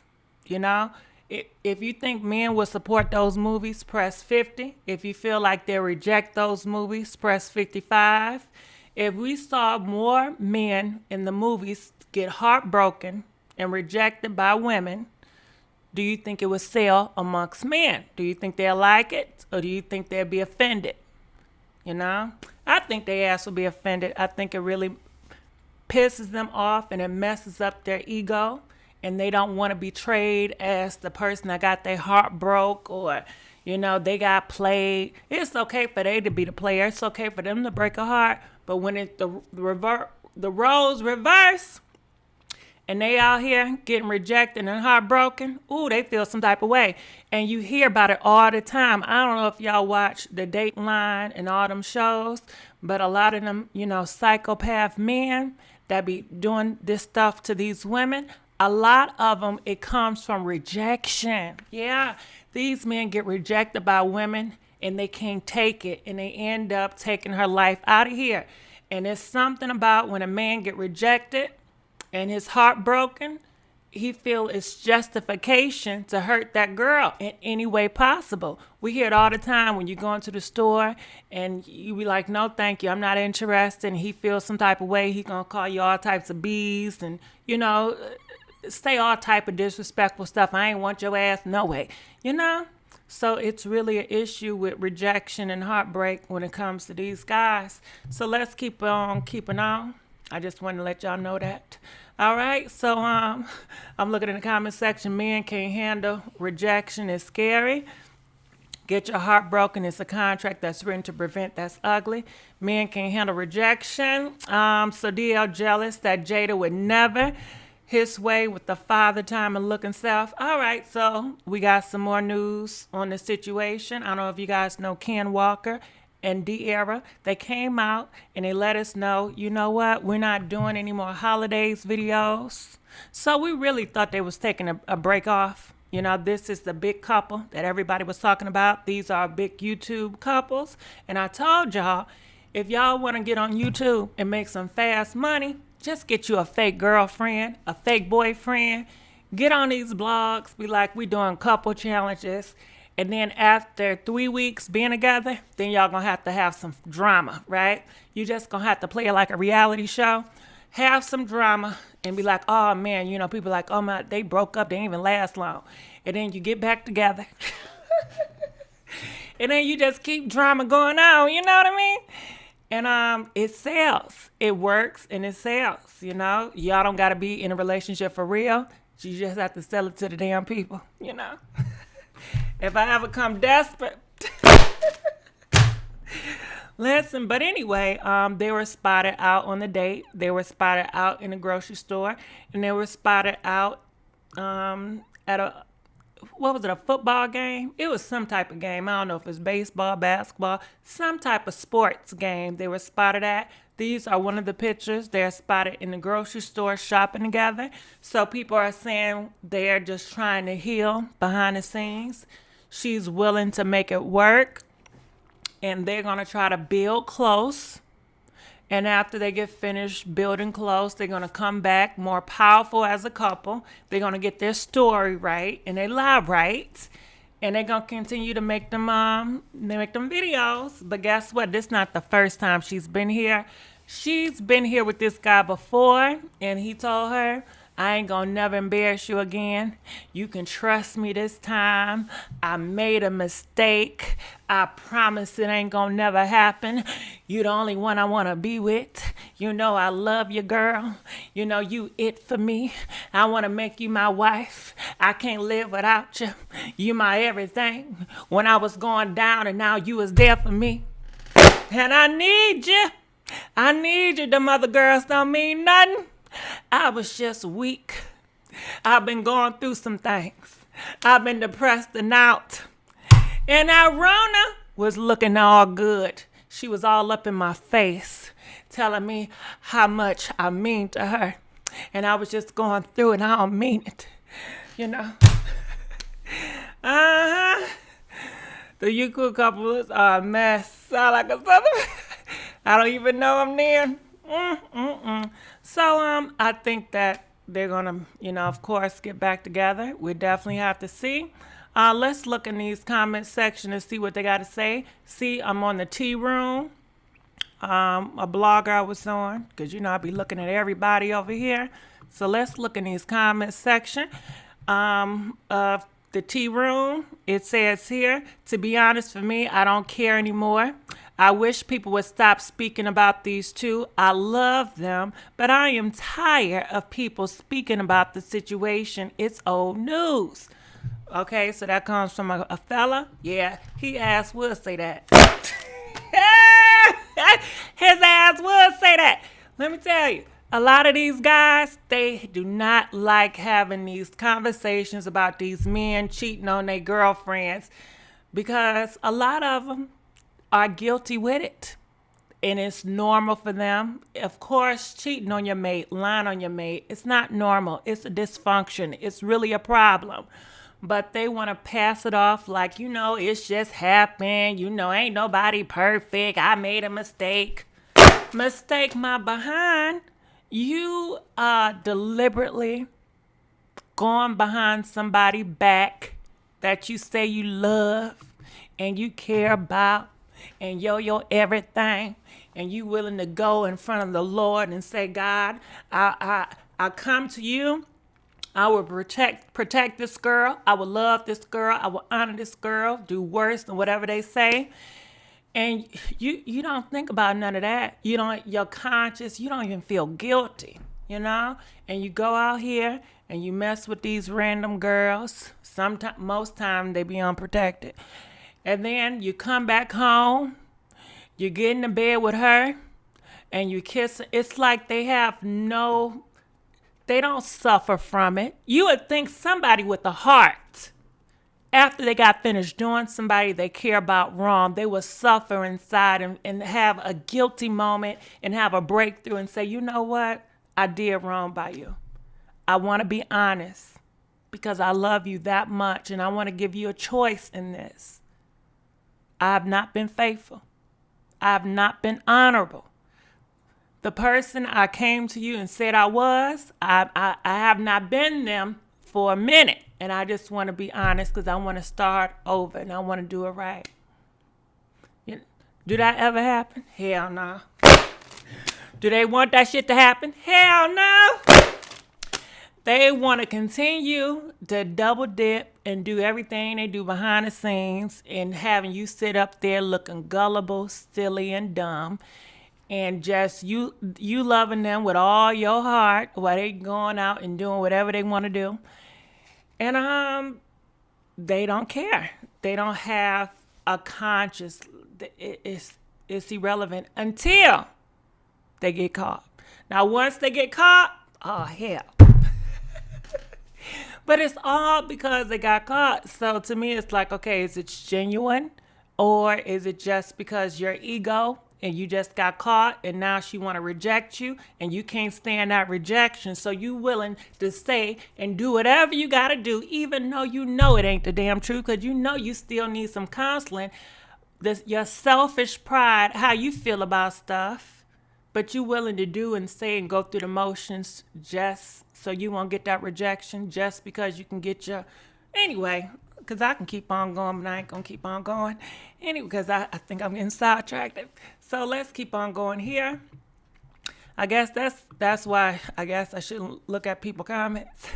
If you think men would support those movies, press 50. If you feel like they reject those movies, press 55. If we saw more men in the movies get heartbroken and rejected by women, do you think it would sell amongst men? Do you think they'll like it, or do you think they'll be offended? I think their ass will be offended. I think it really pisses them off and it messes up their ego. and they don't want to be portrayed as the person that got their heart broke, or they got played. It's okay for they to be the player. It's okay for them to break a heart. But when the roles reverse, and they out here getting rejected and heartbroken, ooh, they feel some type of way. And you hear about it all the time. I don't know if y'all watch the Dateline and all them shows, but a lot of them, psychopath men that be doing this stuff to these women, a lot of them, it comes from rejection. Yeah, these men get rejected by women and they can't take it, and they end up taking her life out of here. And it's something about when a man get rejected and his heart broken, he feel it's justification to hurt that girl in any way possible. We hear it all the time when you go into the store and you be like, no, thank you, I'm not interested. And he feels some type of way. He gonna call you all types of B's and, say all type of disrespectful stuff. I ain't want your ass, no way. So it's really an issue with rejection and heartbreak when it comes to these guys. So let's keep on keeping on. I just wanted to let y'all know that. All right, so I'm looking in the comment section. Men can't handle rejection. It's scary. Get your heart broken. It's a contract that's written to prevent. That's ugly. Men can't handle rejection. So DL jealous that Jada would never his way with the father time and looking self. All right, so we got some more news on the situation. I don't know if you guys know Ken Walker and D-Era. They came out and they let us know, you know what, we're not doing any more holidays videos. So we really thought they was taking a break off. This is the big couple that everybody was talking about. These are big YouTube couples. And I told y'all, if y'all want to get on YouTube and make some fast money, just get you a fake girlfriend, a fake boyfriend. Get on these blogs, be like, we doing couple challenges. And then after 3 weeks being together, then y'all gonna have some drama, right? You just gonna have to play it like a reality show. Have some drama and be like, oh man, people like, oh my, they broke up, they didn't even last long. And then you get back together. And then you just keep drama going on, you know what I mean? And it sells. It works and it sells, Y'all don't gotta be in a relationship for real. You just have to sell it to the damn people, If I ever come desperate. Listen, but anyway, they were spotted out on the date. They were spotted out in a grocery store. And they were spotted out at a football game? It was some type of game. I don't know if it's baseball, basketball, some type of sports game they were spotted at. These are one of the pictures. They're spotted in the grocery store shopping together. So people are saying they're just trying to heal behind the scenes. She's willing to make it work. And they're going to try to build close. And after they get finished building close, they're going to come back more powerful as a couple. They're going to get their story right and their life right. And they're going to continue to make them videos. But guess what? This is not the first time she's been here. She's been here with this guy before. And he told her, I ain't gonna never embarrass you again. You can trust me this time. I made a mistake. I promise it ain't gonna never happen. You the only one I wanna be with. I love you, girl. You it for me. I wanna make you my wife. I can't live without you. You my everything. When I was going down and now you was there for me. And I need you. I need you. Them other girls don't mean nothing. I was just weak. I've been going through some things. I've been depressed and out. And that Rona was looking all good. She was all up in my face, telling me how much I mean to her. And I was just going through it. I don't mean it. The Yuku couple are a mess. Sound like a southern. I don't even know them then. So I think that they're gonna, of course, get back together. We definitely have to see. Let's look in these comment section and see what they got to say. See, I'm on the tea room. A blogger I was on, because I be looking at everybody over here. So let's look in these comment section of the tea room. It says here, to be honest, for me, I don't care anymore. I wish people would stop speaking about these two. I love them, but I am tired of people speaking about the situation. It's old news. Okay, so that comes from a fella. Yeah, he ass would say that. His ass would say that. Let me tell you, a lot of these guys, they do not like having these conversations about these men cheating on their girlfriends because a lot of them are guilty with it. And it's normal for them. Of course, cheating on your mate, lying on your mate, it's not normal. It's a dysfunction. It's really a problem. But they want to pass it off like, it's just happened. Ain't nobody perfect. I made a mistake. Mistake my behind. You are deliberately going behind somebody back that you say you love and you care about and your everything, and you willing to go in front of the Lord and say, God, I come to you. I will protect this girl. I will love this girl. I will honor this girl. Do worse than whatever they say. And you don't think about none of that. Your conscience, you don't even feel guilty, And you go out here and you mess with these random girls. Most time they be unprotected. And then you come back home, you get into bed with her, and you kiss her. It's like they don't suffer from it. You would think somebody with a heart, after they got finished doing somebody they care about wrong, they would suffer inside and have a guilty moment and have a breakthrough and say, you know what? I did wrong by you. I want to be honest because I love you that much and I want to give you a choice in this. I have not been faithful. I have not been honorable. The person I came to you and said I was, I have not been them for a minute. And I just want to be honest because I want to start over and I want to do it right. Do that ever happen? Hell no. Do they want that shit to happen? Hell no. They want to continue to double dip and do everything they do behind the scenes and having you sit up there looking gullible, silly, and dumb. And just you loving them with all your heart while they going out and doing whatever they want to do. And they don't care. They don't have a conscience. It's irrelevant until they get caught. Now, once they get caught, oh, hell. But it's all because they got caught. So to me, it's like, okay, is it genuine? Or is it just because your ego and you just got caught and now she want to reject you and you can't stand that rejection. So you willing to stay and do whatever you got to do, even though you know it ain't the damn truth because you know you still need some counseling. Your selfish pride, how you feel about stuff, but you willing to do and say and go through the motions just so you won't get that rejection just because you can get your... Anyway, because I can keep on going, but I ain't going to keep on going. Anyway, because I think I'm getting sidetracked. So let's keep on going here. I guess that's why I guess I shouldn't look at people's comments.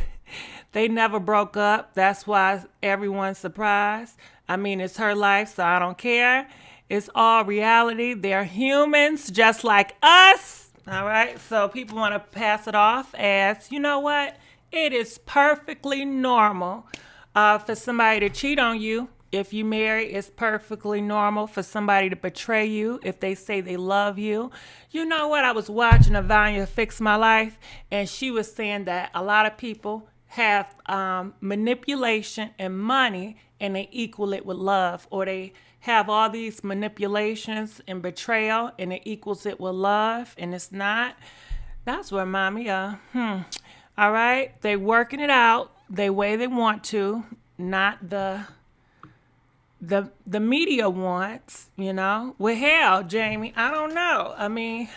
They never broke up. That's why everyone's surprised. I mean, it's her life, so I don't care. It's all reality. They're humans just like us. All right, so people want to pass it off as, you know what? It is perfectly normal for somebody to cheat on you. If you marry, it's perfectly normal for somebody to betray you if they say they love you. You know what? I was watching Avanya Fix My Life, and she was saying that a lot of people have manipulation and money, and they equal it with love, or they have all these manipulations and betrayal, and it equals it with love, and it's not. That's what remind me of. All right, they working it out the way they want to, not the media wants, you know. Well, hell, Jamie, I don't know. I mean,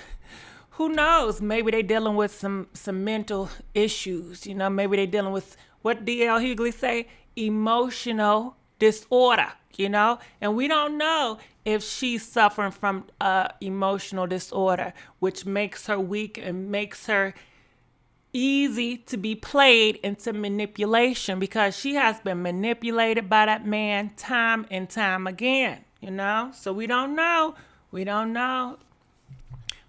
who knows? Maybe they dealing with some mental issues, you know. Maybe they dealing with what D.L. Hughley say, emotional disorder, you know. And we don't know if she's suffering from emotional disorder, which makes her weak and makes her easy to be played into manipulation, because she has been manipulated by that man time and time again, you know. So we don't know We don't know.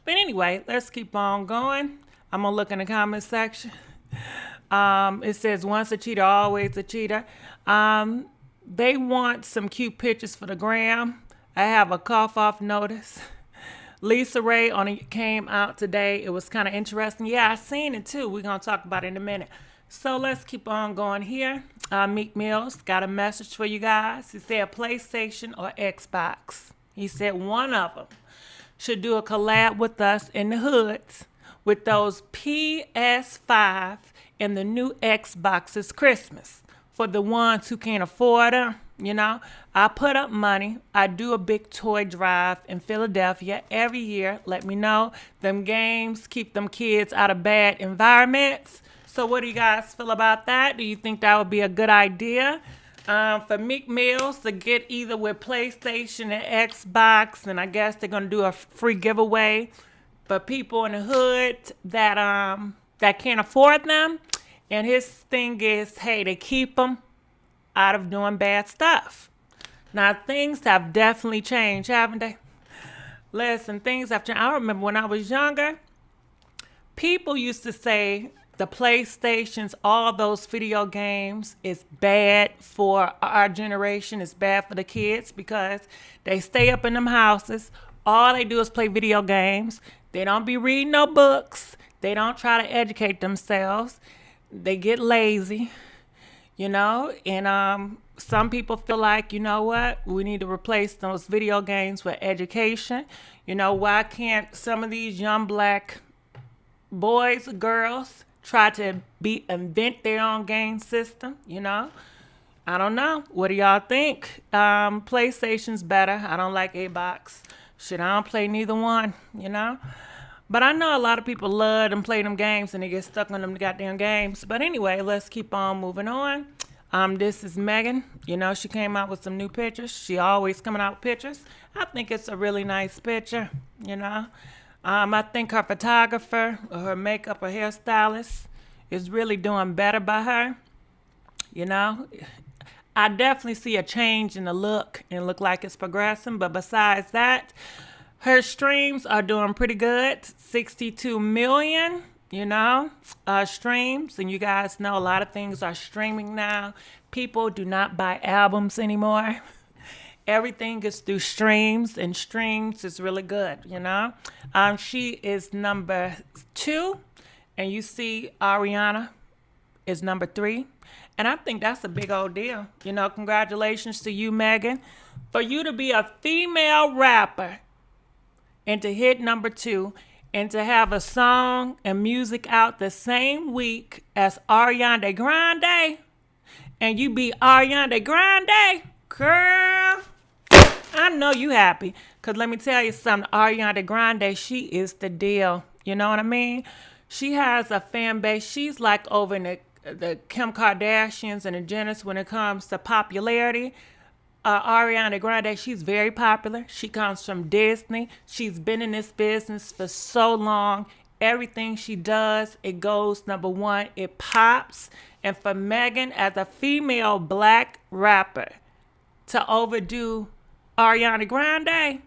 But anyway, let's keep on going. I'm going to look in the comment section. It says, once a cheater, always a cheater. They want some cute pictures for the gram. I have a cough off notice. Lisa Raye on it came out today. It was kind of interesting. Yeah, I seen it too. We're going to talk about it in a minute. So let's keep on going here. Meek Mill's got a message for you guys. He said PlayStation or Xbox. He said one of them should do a collab with us in the hoods with those PS5 and the new Xboxes Christmas. For the ones who can't afford them, you know, I put up money. I do a big toy drive in Philadelphia every year. Let me know. Them games keep them kids out of bad environments. So what do you guys feel about that? Do you think that would be a good idea? For Meek Mills to get either with PlayStation and Xbox, and I guess they're going to do a free giveaway for people in the hood that can't afford them. And his thing is, hey, to keep them out of doing bad stuff. Now, things have definitely changed, haven't they? Listen, things have changed. I remember when I was younger, people used to say the PlayStations, all those video games is bad for our generation. It's bad for the kids because they stay up in them houses. All they do is play video games. They don't be reading no books. They don't try to educate themselves. They get lazy, you know, and some people feel like, you know what, we need to replace those video games with education. You know, why can't some of these young black boys, girls, try to invent their own game system, you know? I don't know. What do y'all think? PlayStation's better. I don't like Xbox. Shit, I don't play neither one, you know? But I know a lot of people love and play them games and they get stuck on them goddamn games. But anyway, let's keep on moving on. This is Megan. You know, she came out with some new pictures. She always coming out with pictures. I think it's a really nice picture, you know. I think her photographer or her makeup or hairstylist is really doing better by her. You know, I definitely see a change in the look and look like it's progressing. But besides that, her streams are doing pretty good. 62 million, you know, streams. And you guys know a lot of things are streaming now. People do not buy albums anymore. Everything is through streams, and streams is really good, you know. She is number 2, and you see Ariana is number 3. And I think that's a big old deal. You know, congratulations to you, Megan. For you to be a female rapper and to hit number 2 and to have a song and music out the same week as Ariana Grande, and you be Ariana Grande, girl, I know you happy. Because let me tell you something, Ariana Grande, she is the deal. You know what I mean? She has a fan base. She's like over in the Kim Kardashians and the Jenners when it comes to popularity. Ariana Grande, she's very popular. She comes from Disney. She's been in this business for so long. Everything she does, it goes number 1. It pops. And for Megan, as a female black rapper, to overdo Ariana Grande,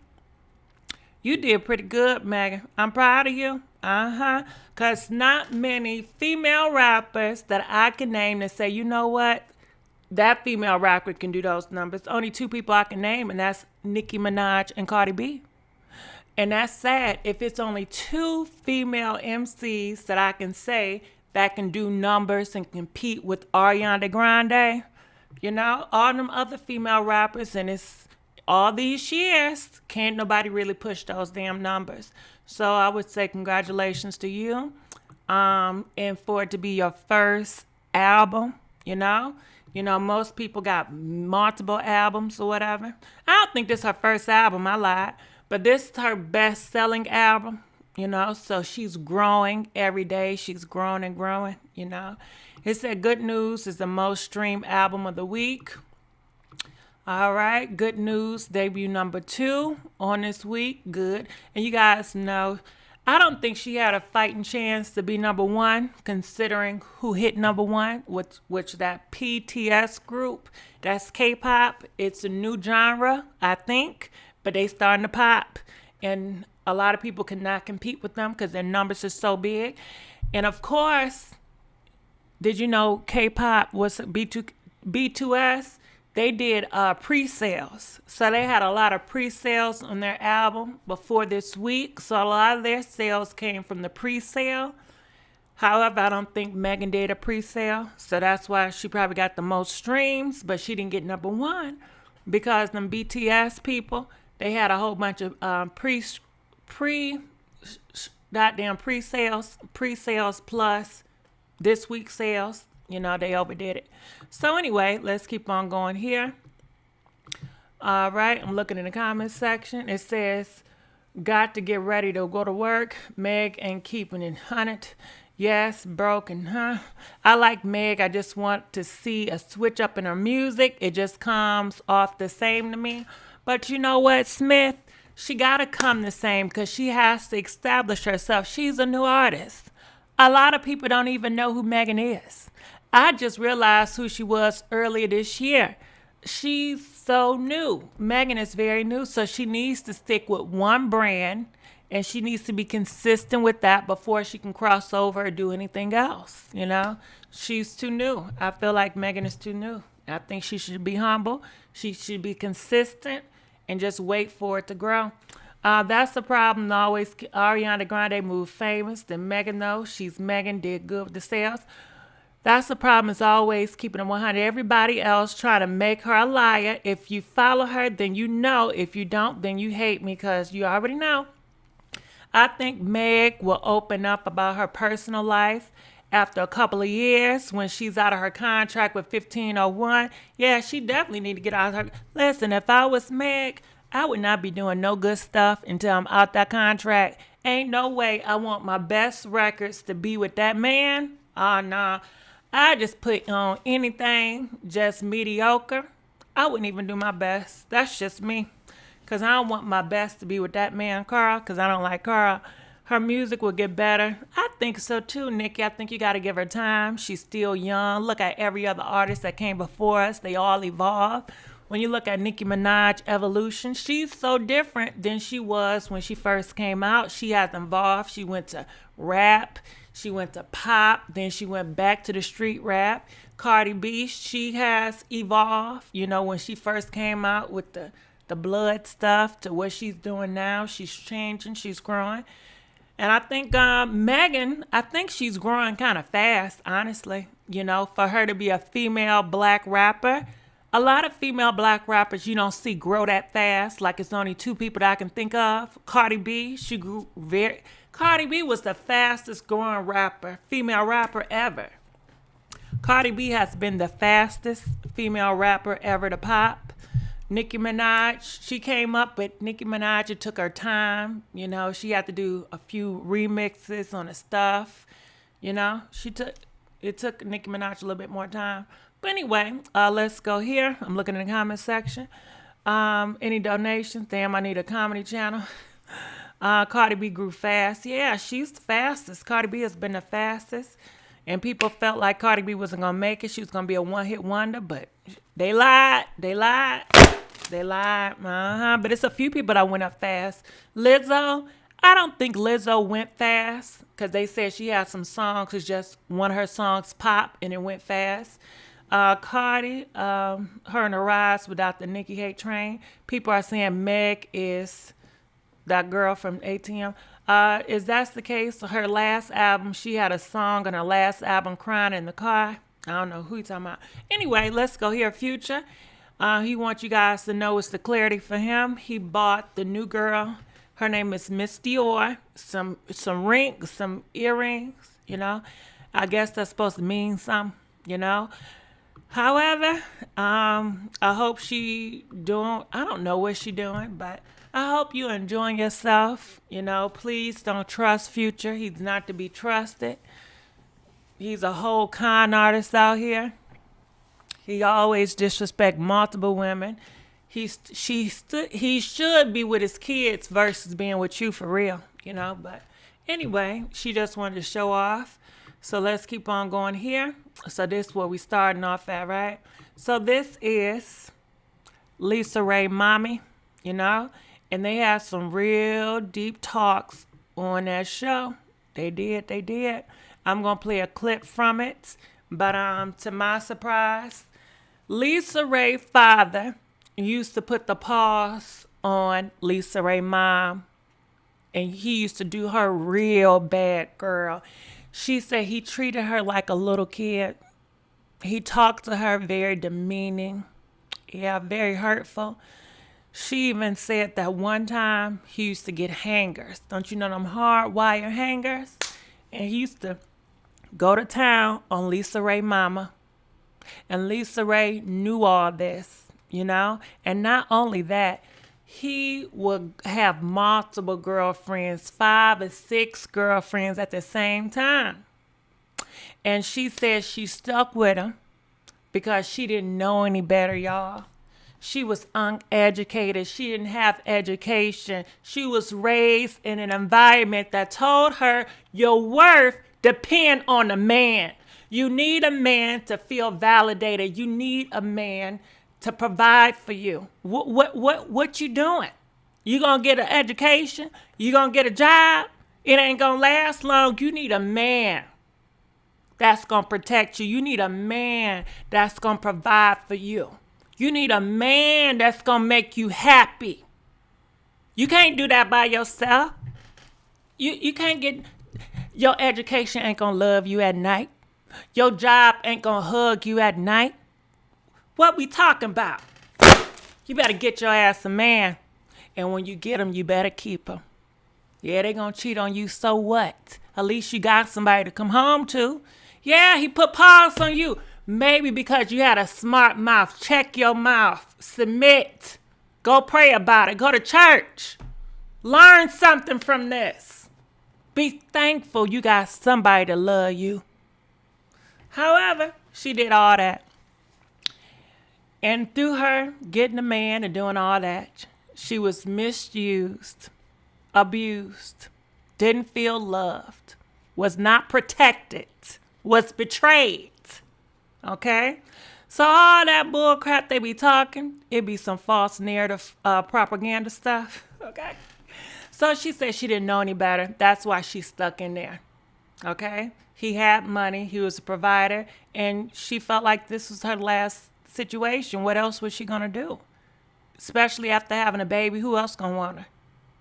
you did pretty good, Megan. I'm proud of you. Because not many female rappers that I can name that say, you know what? That female rapper can do those numbers. Only 2 people I can name, and that's Nicki Minaj and Cardi B. And that's sad. If it's only 2 female MCs that I can say that can do numbers and compete with Ariana Grande, you know, all them other female rappers, and it's all these years, can't nobody really push those damn numbers. So I would say congratulations to you. And for it to be your first album, you know. You know, most people got multiple albums or whatever. I don't think this is her first album, I lied. But this is her best-selling album, you know. So she's growing every day. She's growing and growing, you know. It said Good News is the most streamed album of the week. All right, Good News, debut number 2 on this week. Good. And you guys know, I don't think she had a fighting chance to be number 1, considering who hit number 1, which that PTS group. That's K-pop. It's a new genre, I think, but they starting to pop. and a lot of people cannot compete with them because their numbers are so big. And of course, did you know K-pop was B2S? They did pre-sales. So they had a lot of pre-sales on their album before this week. So a lot of their sales came from the pre-sale. However, I don't think Megan did a pre-sale. So that's why she probably got the most streams, but she didn't get number one because them BTS people, they had a whole bunch of goddamn pre-sales plus this week's sales. You know, they overdid it. So anyway, let's keep on going here. All right, I'm looking in the comments section. It says, got to get ready to go to work. Meg ain't keeping it 100. Yes, broken, huh? I like Meg. I just want to see a switch up in her music. It just comes off the same to me. But you know what, Smith? She got to come the same because she has to establish herself. She's a new artist. A lot of people don't even know who Megan is. I just realized who she was earlier this year. She's so new. Megan is very new, so she needs to stick with one brand, and she needs to be consistent with that before she can cross over or do anything else, you know? She's too new. I feel like Megan is too new. I think she should be humble. She should be consistent and just wait for it to grow. That's the problem. Always Ariana Grande moved famous. Then Megan, though, she's Megan, did good with the sales. That's the problem, is always keeping it 100. Everybody else trying to make her a liar. If you follow her, then you know. If you don't, then you hate me because you already know. I think Meg will open up about her personal life after a couple of years when she's out of her contract with 1501. Yeah, she definitely need to get out of her. Listen, if I was Meg, I would not be doing no good stuff until I'm out that contract. Ain't no way I want my best records to be with that man. Oh, no. I just put on anything just mediocre. I wouldn't even do my best. That's just me. Because I don't want my best to be with that man, Carl, because I don't like Carl. Her music will get better. I think so too, Nicki. I think you got to give her time. She's still young. Look at every other artist that came before us. They all evolved. When you look at Nicki Minaj evolution, she's so different than she was when she first came out. She has evolved. She went to rap. She went to pop. Then she went back to the street rap. Cardi B, she has evolved. You know, when she first came out with the blood stuff to what she's doing now, she's changing. She's growing. And I think Megan, I think she's growing kind of fast, honestly. You know, for her to be a female black rapper. A lot of female black rappers you don't see grow that fast. Like it's only two people that I can think of. Cardi B, she grew Cardi B was the fastest growing rapper, female rapper ever. Cardi B has been the fastest female rapper ever to pop. Nicki Minaj, she came up, but Nicki Minaj, it took her time. You know, she had to do a few remixes on the stuff. You know, it took Nicki Minaj a little bit more time. But anyway, let's go here. I'm looking in the comment section. Any donations? Damn, I need a comedy channel. Cardi B grew fast. Yeah, she's the fastest. Cardi B has been the fastest. And people felt like Cardi B wasn't going to make it. She was going to be a one-hit wonder, but they lied. They lied. They lied. But it's a few people that went up fast. Lizzo, I don't think Lizzo went fast because they said she had some songs. It's just one of her songs popped and it went fast. Cardi, her and the rise without the Nicki hate train. People are saying Meg is that girl from ATM. Is that the case? Her last album, she had a song on her last album, Crying in the Car. I don't know who you're talking about. Anyway, let's go here, Future. He wants you guys to know it's the clarity for him. He bought the new girl. Her name is Miss Dior. Some rings, some earrings, you know. I guess that's supposed to mean something, you know. However, I hope she doing, I don't know what she doing, but I hope you enjoying yourself. You know, please don't trust Future. He's not to be trusted. He's a whole con artist out here. He always disrespect multiple women. He should be with his kids versus being with you for real, you know. But anyway, she just wanted to show off. So let's keep on going here. So this is where we starting off at, right? So this is Lisa Raye Mommy, you know. And they had some real deep talks on that show. They did. I'm gonna play a clip from it. But to my surprise, Lisa Raye's father used to put the paws on Lisa Raye's mom. And he used to do her real bad, girl. She said he treated her like a little kid. He talked to her very demeaning. Yeah, very hurtful. She even said that one time he used to get hangers. Don't you know them hard wire hangers? And he used to go to town on Lisa Raye's mama. And Lisa Raye knew all this, you know? And not only that, he would have multiple girlfriends, 5 or 6 girlfriends at the same time. And she said she stuck with him because she didn't know any better, y'all. She was uneducated. She didn't have education. She was raised in an environment that told her your worth depends on a man. You need a man to feel validated. You need a man to provide for you. What you doing? You gonna get an education? You gonna get a job? It ain't gonna last long. You need a man that's gonna protect you. You need a man that's gonna provide for you. You need a man that's gonna make you happy. You can't do that by yourself. You can't get, your education ain't gonna love you at night. Your job ain't gonna hug you at night. What we talking about? You better get your ass a man. And when you get him, you better keep him. Yeah, they gonna cheat on you, so what? At least you got somebody to come home to. Yeah, he put paws on you. Maybe because you had a smart mouth. Check your mouth. Submit. Go pray about it. Go to church. Learn something from this. Be thankful you got somebody to love you. However, she did all that. And through her getting a man and doing all that, she was misused, abused, didn't feel loved, was not protected, was betrayed. Okay? So all that bull crap they be talking, it be some false narrative propaganda stuff. Okay? So she said she didn't know any better. That's why she's stuck in there. Okay? He had money. He was a provider. And she felt like this was her last situation. What else was she going to do? Especially after having a baby. Who else going to want her?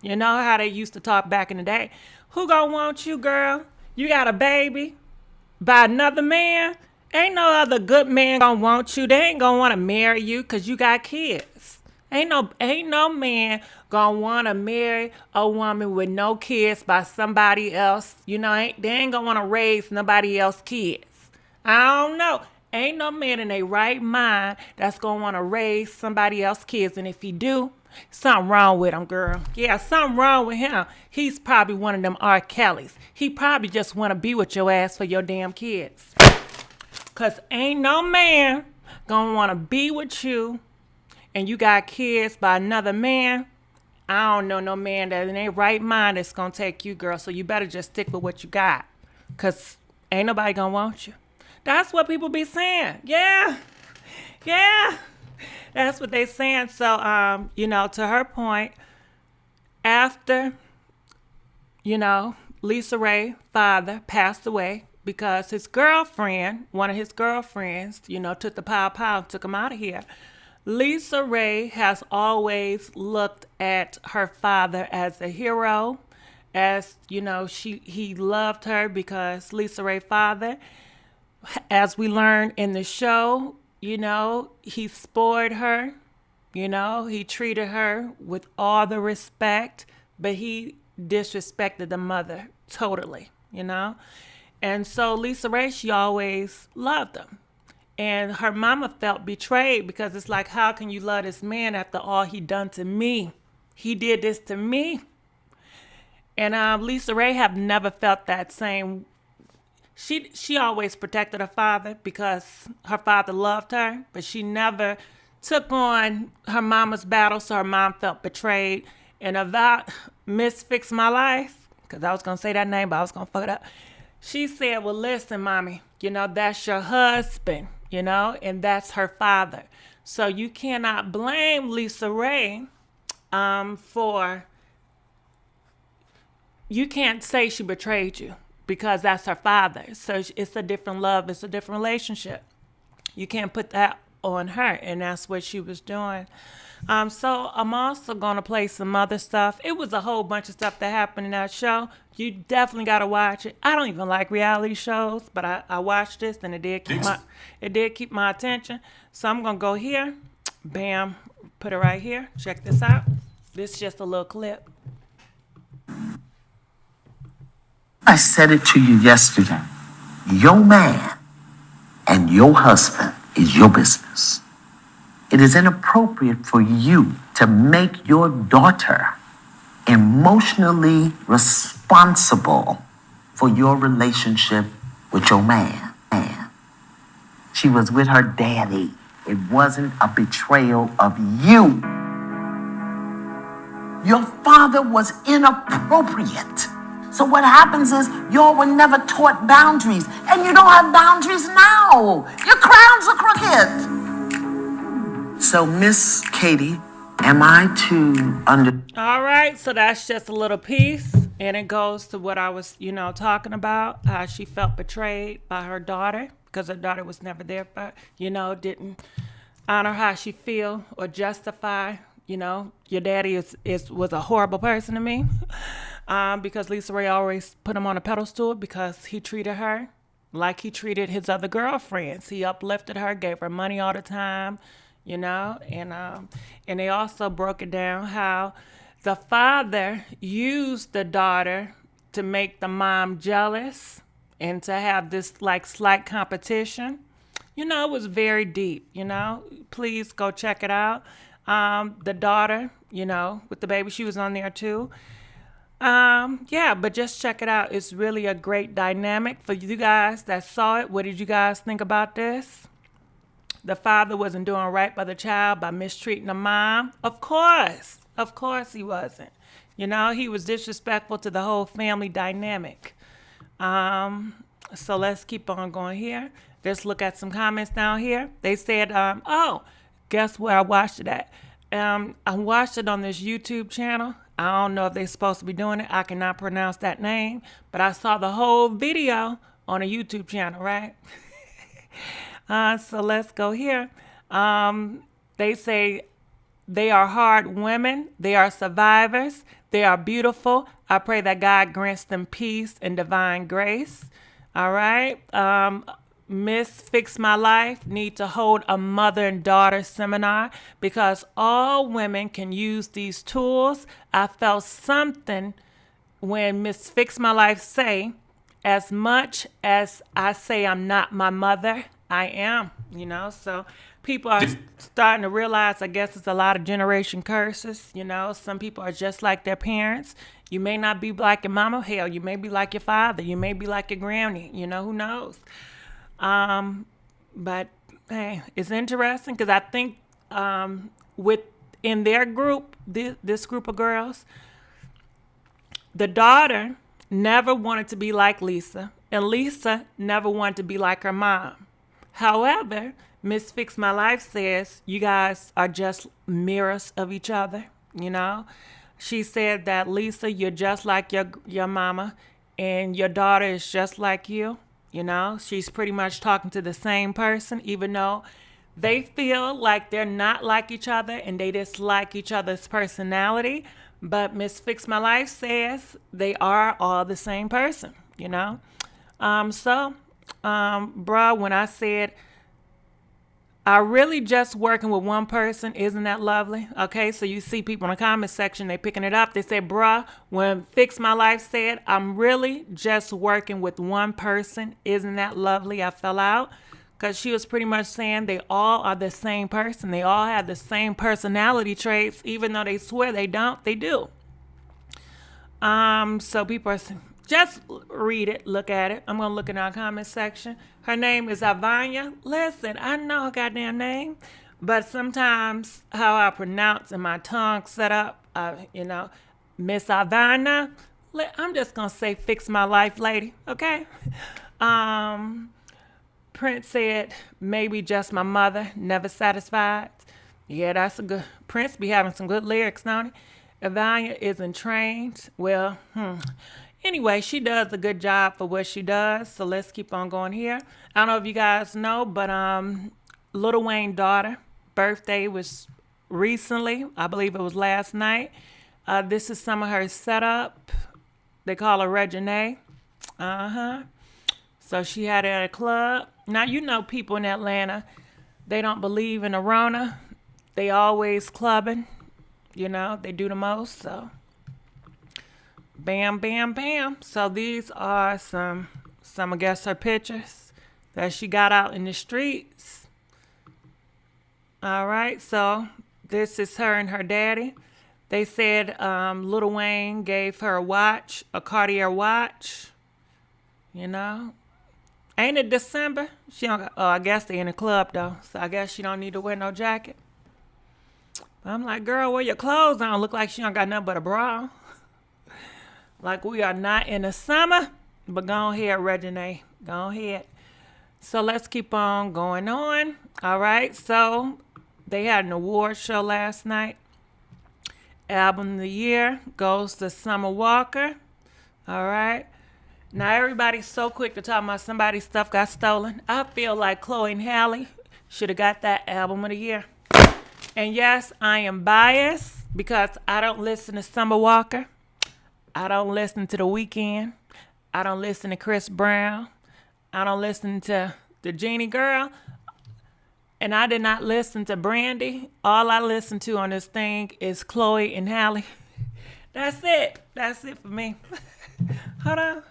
You know how they used to talk back in the day. Who going to want you, girl? You got a baby by another man? Ain't no other good man going to want you. They ain't going to want to marry you because you got kids. Ain't no man gonna want to marry a woman with no kids by somebody else. You know, they ain't gonna want to raise nobody else's kids. I don't know. Ain't no man in their right mind that's gonna want to raise somebody else's kids. And if he do, something wrong with him, girl. Yeah, something wrong with him. He's probably one of them R. Kellys. He probably just want to be with your ass for your damn kids. Because ain't no man gonna want to be with you and you got kids by another man. I don't know no man that in their right mind that's going to take you, girl. So you better just stick with what you got. Because ain't nobody going to want you. That's what people be saying. Yeah. That's what they saying. So, to her point, after, Lisa Raye's father passed away because his girlfriend, one of his girlfriends, took the pow and took him out of here. Lisa Raye has always looked at her father as a hero, as, he loved her because Lisa Raye's father, as we learned in the show, he spoiled her, he treated her with all the respect, but he disrespected the mother totally, And so Lisa Raye, she always loved him. And her mama felt betrayed because it's like, how can you love this man after all he done to me? He did this to me. And Lisa Raye have never felt that same. She always protected her father because her father loved her, but she never took on her mama's battle, so her mom felt betrayed. And about Miss Fix My Life, because I was going to say that name, but I was going to fuck it up. She said, well, listen, mommy, that's your husband. And that's her father. So you cannot blame Lisa Raye for you can't say she betrayed you because that's her father. So it's a different love. It's a different relationship. You can't put that on her, and that's what she was doing. So I'm also gonna play some other stuff. It was a whole bunch of stuff that happened in that show. You definitely gotta watch it. I don't even like reality shows, but I watched this and it did keep my attention. So I'm gonna go here, bam, put it right here. Check this out. This is just a little clip.
I said it to you yesterday. Your man and your husband is your business. It is inappropriate for you to make your daughter emotionally responsible for your relationship with your man. She was with her daddy. It wasn't a betrayal of you. Your father was inappropriate. So what happens is y'all were never taught boundaries, and you don't have boundaries now. Your crowns are crooked. So, Miss Katie, am I to
All right, so that's just a little piece, and it goes to what I was, talking about, how she felt betrayed by her daughter because her daughter was never there for, didn't honor how she feel or justify, your daddy was a horrible person to me. Because Lisa Raye always put him on a pedestal because he treated her like he treated his other girlfriends. He uplifted her, gave her money all the time, and they also broke it down how the father used the daughter to make the mom jealous and to have this like slight competition. It was very deep, Please go check it out. The daughter, with the baby, she was on there too. But just check it out. It's really a great dynamic for you guys that saw it. What did you guys think about this? The father wasn't doing right by the child by mistreating the mom. Of course he wasn't. He was disrespectful to the whole family dynamic. So let's keep on going here. Let's look at some comments down here. They said, guess where I watched it at? I watched it on this YouTube channel. I don't know if they're supposed to be doing it. I cannot pronounce that name, but I saw the whole video on a YouTube channel, right? So let's go here. They say they are hard women. They are survivors. They are beautiful. I pray that God grants them peace and divine grace. All right. Miss Fix My Life need to hold a mother and daughter seminar because all women can use these tools. I felt something when Miss Fix My Life say, as much as I say I'm not my mother, I am, so people are starting to realize, I guess it's a lot of generation curses, some people are just like their parents. You may not be like your mama, hell, you may be like your father, you may be like your granny, who knows? But hey, it's interesting because I think in their group, this group of girls, the daughter never wanted to be like Lisa, and Lisa never wanted to be like her mom. However, Miss Fix My Life says you guys are just mirrors of each other, She said that, Lisa, you're just like your mama, and your daughter is just like you. She's pretty much talking to the same person, even though they feel like they're not like each other and they dislike each other's personality. But Miss Fix My Life says they are all the same person, bruh, when I said I really just working with one person, isn't that lovely? Okay, so you see people in the comment section, they picking it up. They say, bruh, when Fix My Life said, I'm really just working with one person, isn't that lovely? I fell out because she was pretty much saying they all are the same person. They all have the same personality traits, even though they swear they don't, they do. So people are just read it, look at it. I'm going to look in our comment section. Her name is Ivania. Listen, I know her goddamn name, but sometimes how I pronounce and my tongue set up, Miss Ivana, I'm just going to say Fix My Life lady, okay? Prince said, maybe just my mother, never satisfied. Yeah, that's a good. Prince be having some good lyrics, don't he? Evania isn't trained. Well, anyway, she does a good job for what she does. So let's keep on going here. I don't know if you guys know, but Lil Wayne's daughter birthday was recently. I believe it was last night. This is some of her setup. They call her Reginae. So she had it at a club. Now you know people in Atlanta, they don't believe in the Rona. They always clubbing. You know, they do the most. So bam, bam, bam. So these are some I guess her pictures that she got out in the streets. All right, so this is her and her daddy. They said Lil Wayne gave her a watch, a Cartier watch. You know, ain't it December? She don't. Oh, I guess they in the club though, so I guess she don't need to wear no jacket. But I'm like, girl, wear your clothes on. Look like she don't got nothing but a bra. Like we are not in the summer. But go ahead, Reginae. Go ahead. So let's keep on going on. All right. So they had an award show last night. Album of the year goes to Summer Walker. All right. Now everybody's so quick to talk about somebody's stuff got stolen. I feel like Chloe and Halle should have got that album of the year. And yes, I am biased because I don't listen to Summer Walker. I don't listen to The Weeknd. I don't listen to Chris Brown. I don't listen to the Genie Girl. And I did not listen to Brandy. All I listen to on this thing is Chloe and Halle. That's it. That's it for me. Hold on.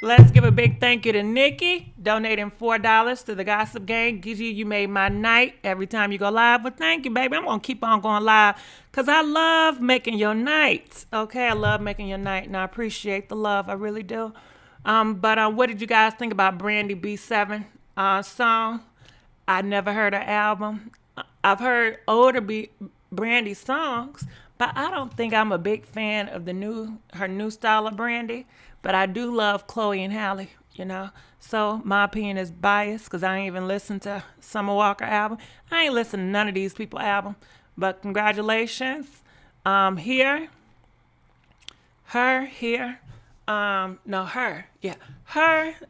Let's give a big thank you to Nicki, donating $4 to the Gossip Gang. Gigi, you made my night every time you go live. Well, thank you, baby. I'm going to keep on going live because I love making your nights. Okay, I love making your night, and I appreciate the love. I really do. But what did you guys think about Brandy B7 song? I never heard her album. I've heard older Brandy songs, but I don't think I'm a big fan of her new style of Brandy. But I do love Chloe and Halle, you know. So my opinion is biased because I ain't even listened to Summer Walker album. I ain't listened to none of these people album. But congratulations. Her.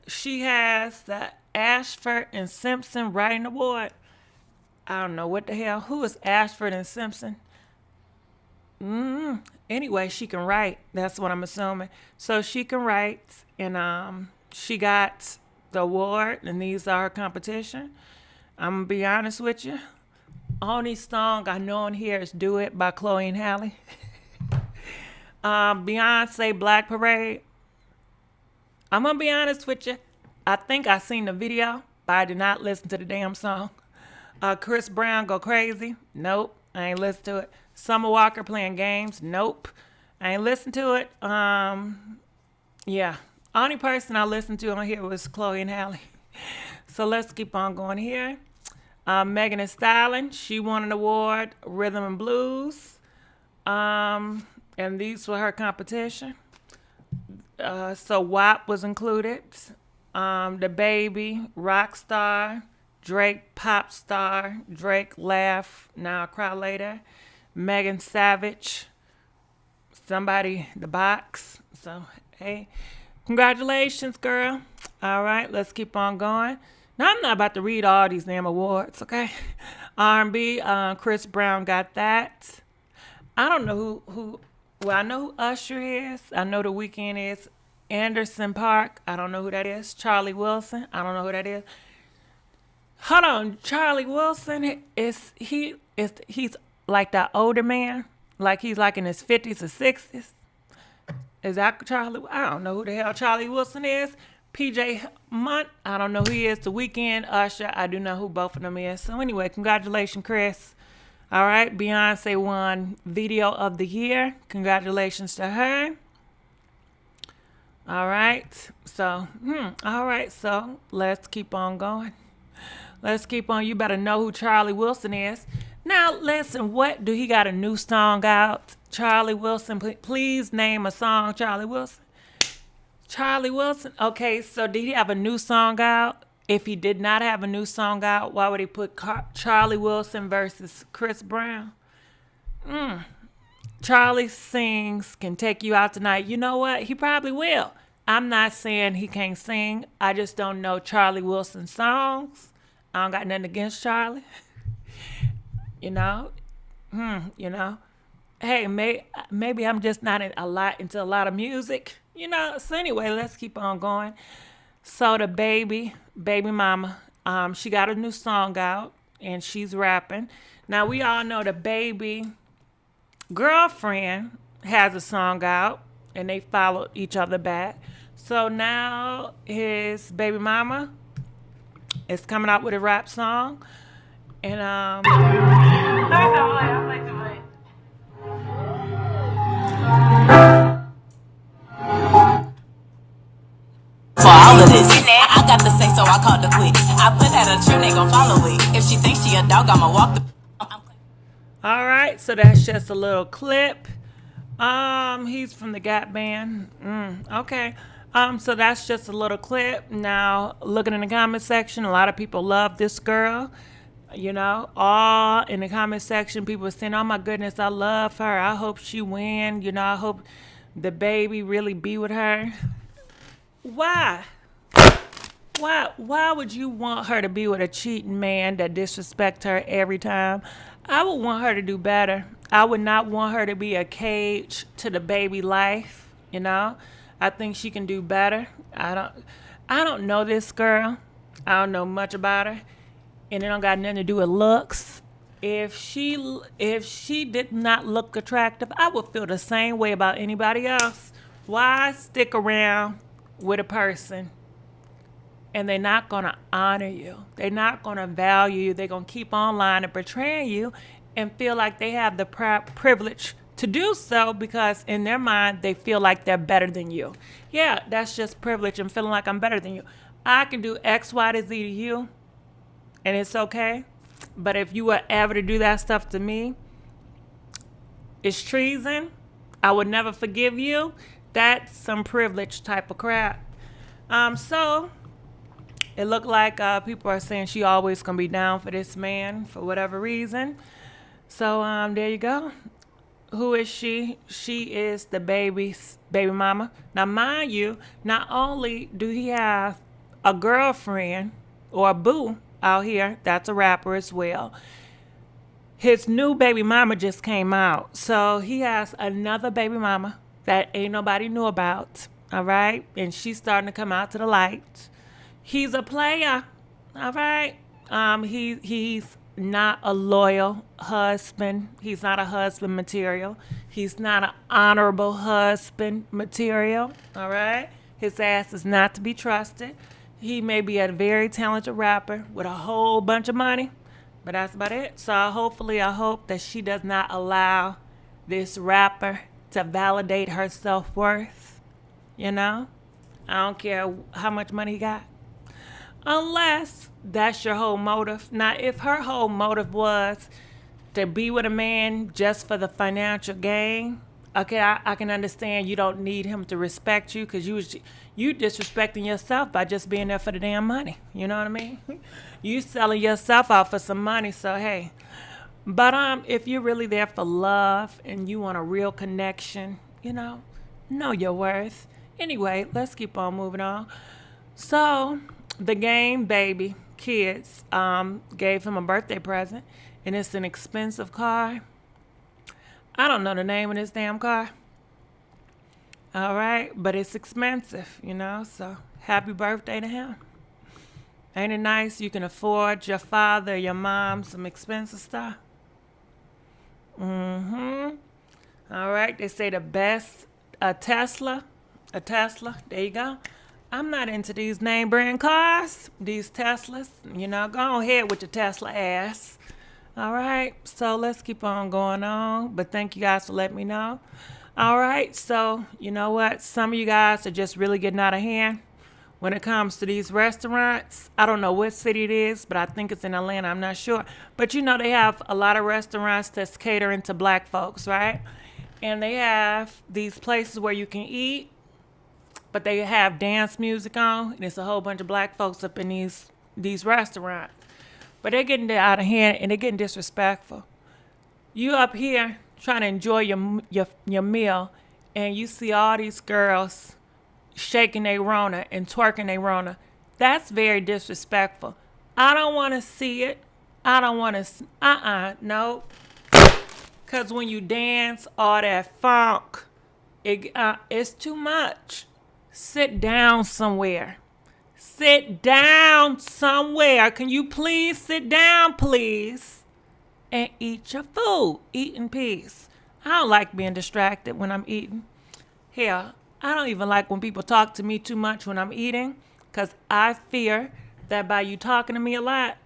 She has the Ashford and Simpson Writing Award. I don't know what the hell. Who is Ashford and Simpson? Anyway, she can write. That's what I'm assuming. So she can write, and she got the award, and these are her competition. I'm gonna be honest with you. Only song I know on here is "Do It" by Chloe and Halle. Beyonce Black Parade. I'm gonna be honest with you. I think I seen the video, but I did not listen to the damn song. Chris Brown Go Crazy. Nope, I ain't listen to it. Summer Walker Playing Games. Nope, I ain't listen to it. Yeah, only person I listened to on here was Chloe and Halle. So let's keep on going here. Megan Thee Stallion, she won an award, Rhythm and Blues. And these were her competition. So WAP was included. The Baby, Rockstar, Drake, Pop Star, Drake, Laugh, Now I Cry Later, Megan Savage, somebody, The Box. So, hey, congratulations, girl. All right, let's keep on going. Now, I'm not about to read all these damn awards, okay? R&B, Chris Brown got that. I don't know who. Well, I know who Usher is. I know The Weeknd is. Anderson .Paak. I don't know who that is. Charlie Wilson. I don't know who that is. Hold on, Charlie Wilson he's like that older man, like he's like in his 50s or 60s. Is that Charlie? I don't know who the hell Charlie Wilson is. PJ Munt, I don't know who he is. The Weeknd, Usher, I do know who both of them is. So anyway, congratulations, Chris. All right, Beyonce won Video of the Year. Congratulations to her. All right, so let's keep on going. Let's keep on. You better know who Charlie Wilson is. Now, listen, what do he got a new song out? Charlie Wilson, please name a song, Charlie Wilson. Charlie Wilson. Okay, so did he have a new song out? If he did not have a new song out, why would he put Charlie Wilson versus Chris Brown? Charlie sings Can Take You Out Tonight. You know what? He probably will. I'm not saying he can't sing. I just don't know Charlie Wilson songs. I don't got nothing against Charlie. you know? You know? Hey, maybe I'm just not into a lot of music. You know? So anyway, let's keep on going. So the baby mama, she got a new song out and she's rapping. Now we all know the baby girlfriend has a song out and they followed each other back. So now his baby mama is coming out with a rap song. And
for all of this. I got the say, so I called the quits. I put that a trend, they gon' follow it. If she thinks she a dog, I'ma walk the.
all right, so that's just a little clip. He's from the Gap Band. Okay. So that's just a little clip. Now, looking in the comment section, a lot of people love this girl. You know, all in the comment section, people are saying, "Oh my goodness, I love her. I hope she win. You know, I hope the baby really be with her." Why? Why would you want her to be with a cheating man that disrespect her every time? I would want her to do better. I would not want her to be a cage to the baby life, you know? I think she can do better. I don't know this girl. I don't know much about her. And it don't got nothing to do with looks. If she did not look attractive, I would feel the same way about anybody else. Why stick around with a person and they're not going to honor you? They're not going to value you. They're going to keep on lying and betraying you and feel like they have the privilege to do so because in their mind, they feel like they're better than you. Yeah, that's just privilege and feeling like I'm better than you. I can do X, Y, to Z to you, and it's okay. But if you were ever to do that stuff to me, it's treason. I would never forgive you. That's some privilege type of crap. So it looked like people are saying she always gonna be down for this man for whatever reason. So there you go. Who is she? She is the baby mama. Now, mind you, not only do he have a girlfriend or a boo out here, that's a rapper as well. His new baby mama just came out. So he has another baby mama that ain't nobody knew about. All right. And she's starting to come out to the light. He's a player. All right. He's not a loyal husband. He's not a husband material. He's not an honorable husband material. All right. His ass is not to be trusted. He may be a very talented rapper with a whole bunch of money, but that's about it. So I hope that she does not allow this rapper to validate her self-worth. You know? I don't care how much money he got. Unless that's your whole motive. Now, if her whole motive was to be with a man just for the financial gain, okay, I can understand you don't need him to respect you because you disrespecting yourself by just being there for the damn money. You know what I mean? You selling yourself out for some money, so hey. But if you're really there for love and you want a real connection, know your worth. Anyway, let's keep on moving on. So, the Game Baby kids gave him a birthday present, and it's an expensive car. I don't know the name of this damn car. All right, but it's expensive, so happy birthday to him. Ain't it nice you can afford your father, your mom some expensive stuff? All right, they say the best, a Tesla, there you go. I'm not into these name brand cars, these Teslas, go ahead with your Tesla ass. All right, so let's keep on going on, but thank you guys for letting me know. All right, so you know what? Some of you guys are just really getting out of hand when it comes to these restaurants. I don't know what city it is, but I think it's in Atlanta. I'm not sure. But they have a lot of restaurants that's catering to black folks, right? And they have these places where you can eat, but they have dance music on, and it's a whole bunch of black folks up in these these restaurants. But they're getting out of hand and they're getting disrespectful. You up here trying to enjoy your meal, and you see all these girls shaking their Rona and twerking their Rona. That's very disrespectful. I don't want to see it. I don't want to, no. Because when you dance, all that funk, it's too much. Sit down somewhere. Sit down somewhere. Can you please sit down, please? And eat your food. Eat in peace. I don't like being distracted when I'm eating. Hell, I don't even like when people talk to me too much when I'm eating, because I fear that by you talking to me a lot,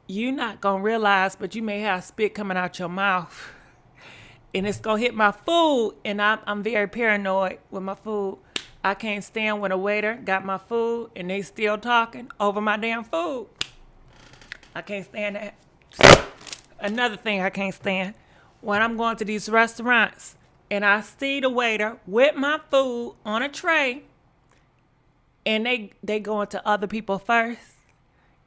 you're not going to realize, but you may have spit coming out your mouth. And it's going to hit my food, and I'm very paranoid with my food. I can't stand when a waiter got my food and they still talking over my damn food. I can't stand that. Another thing I can't stand, when I'm going to these restaurants and I see the waiter with my food on a tray and they going to other people first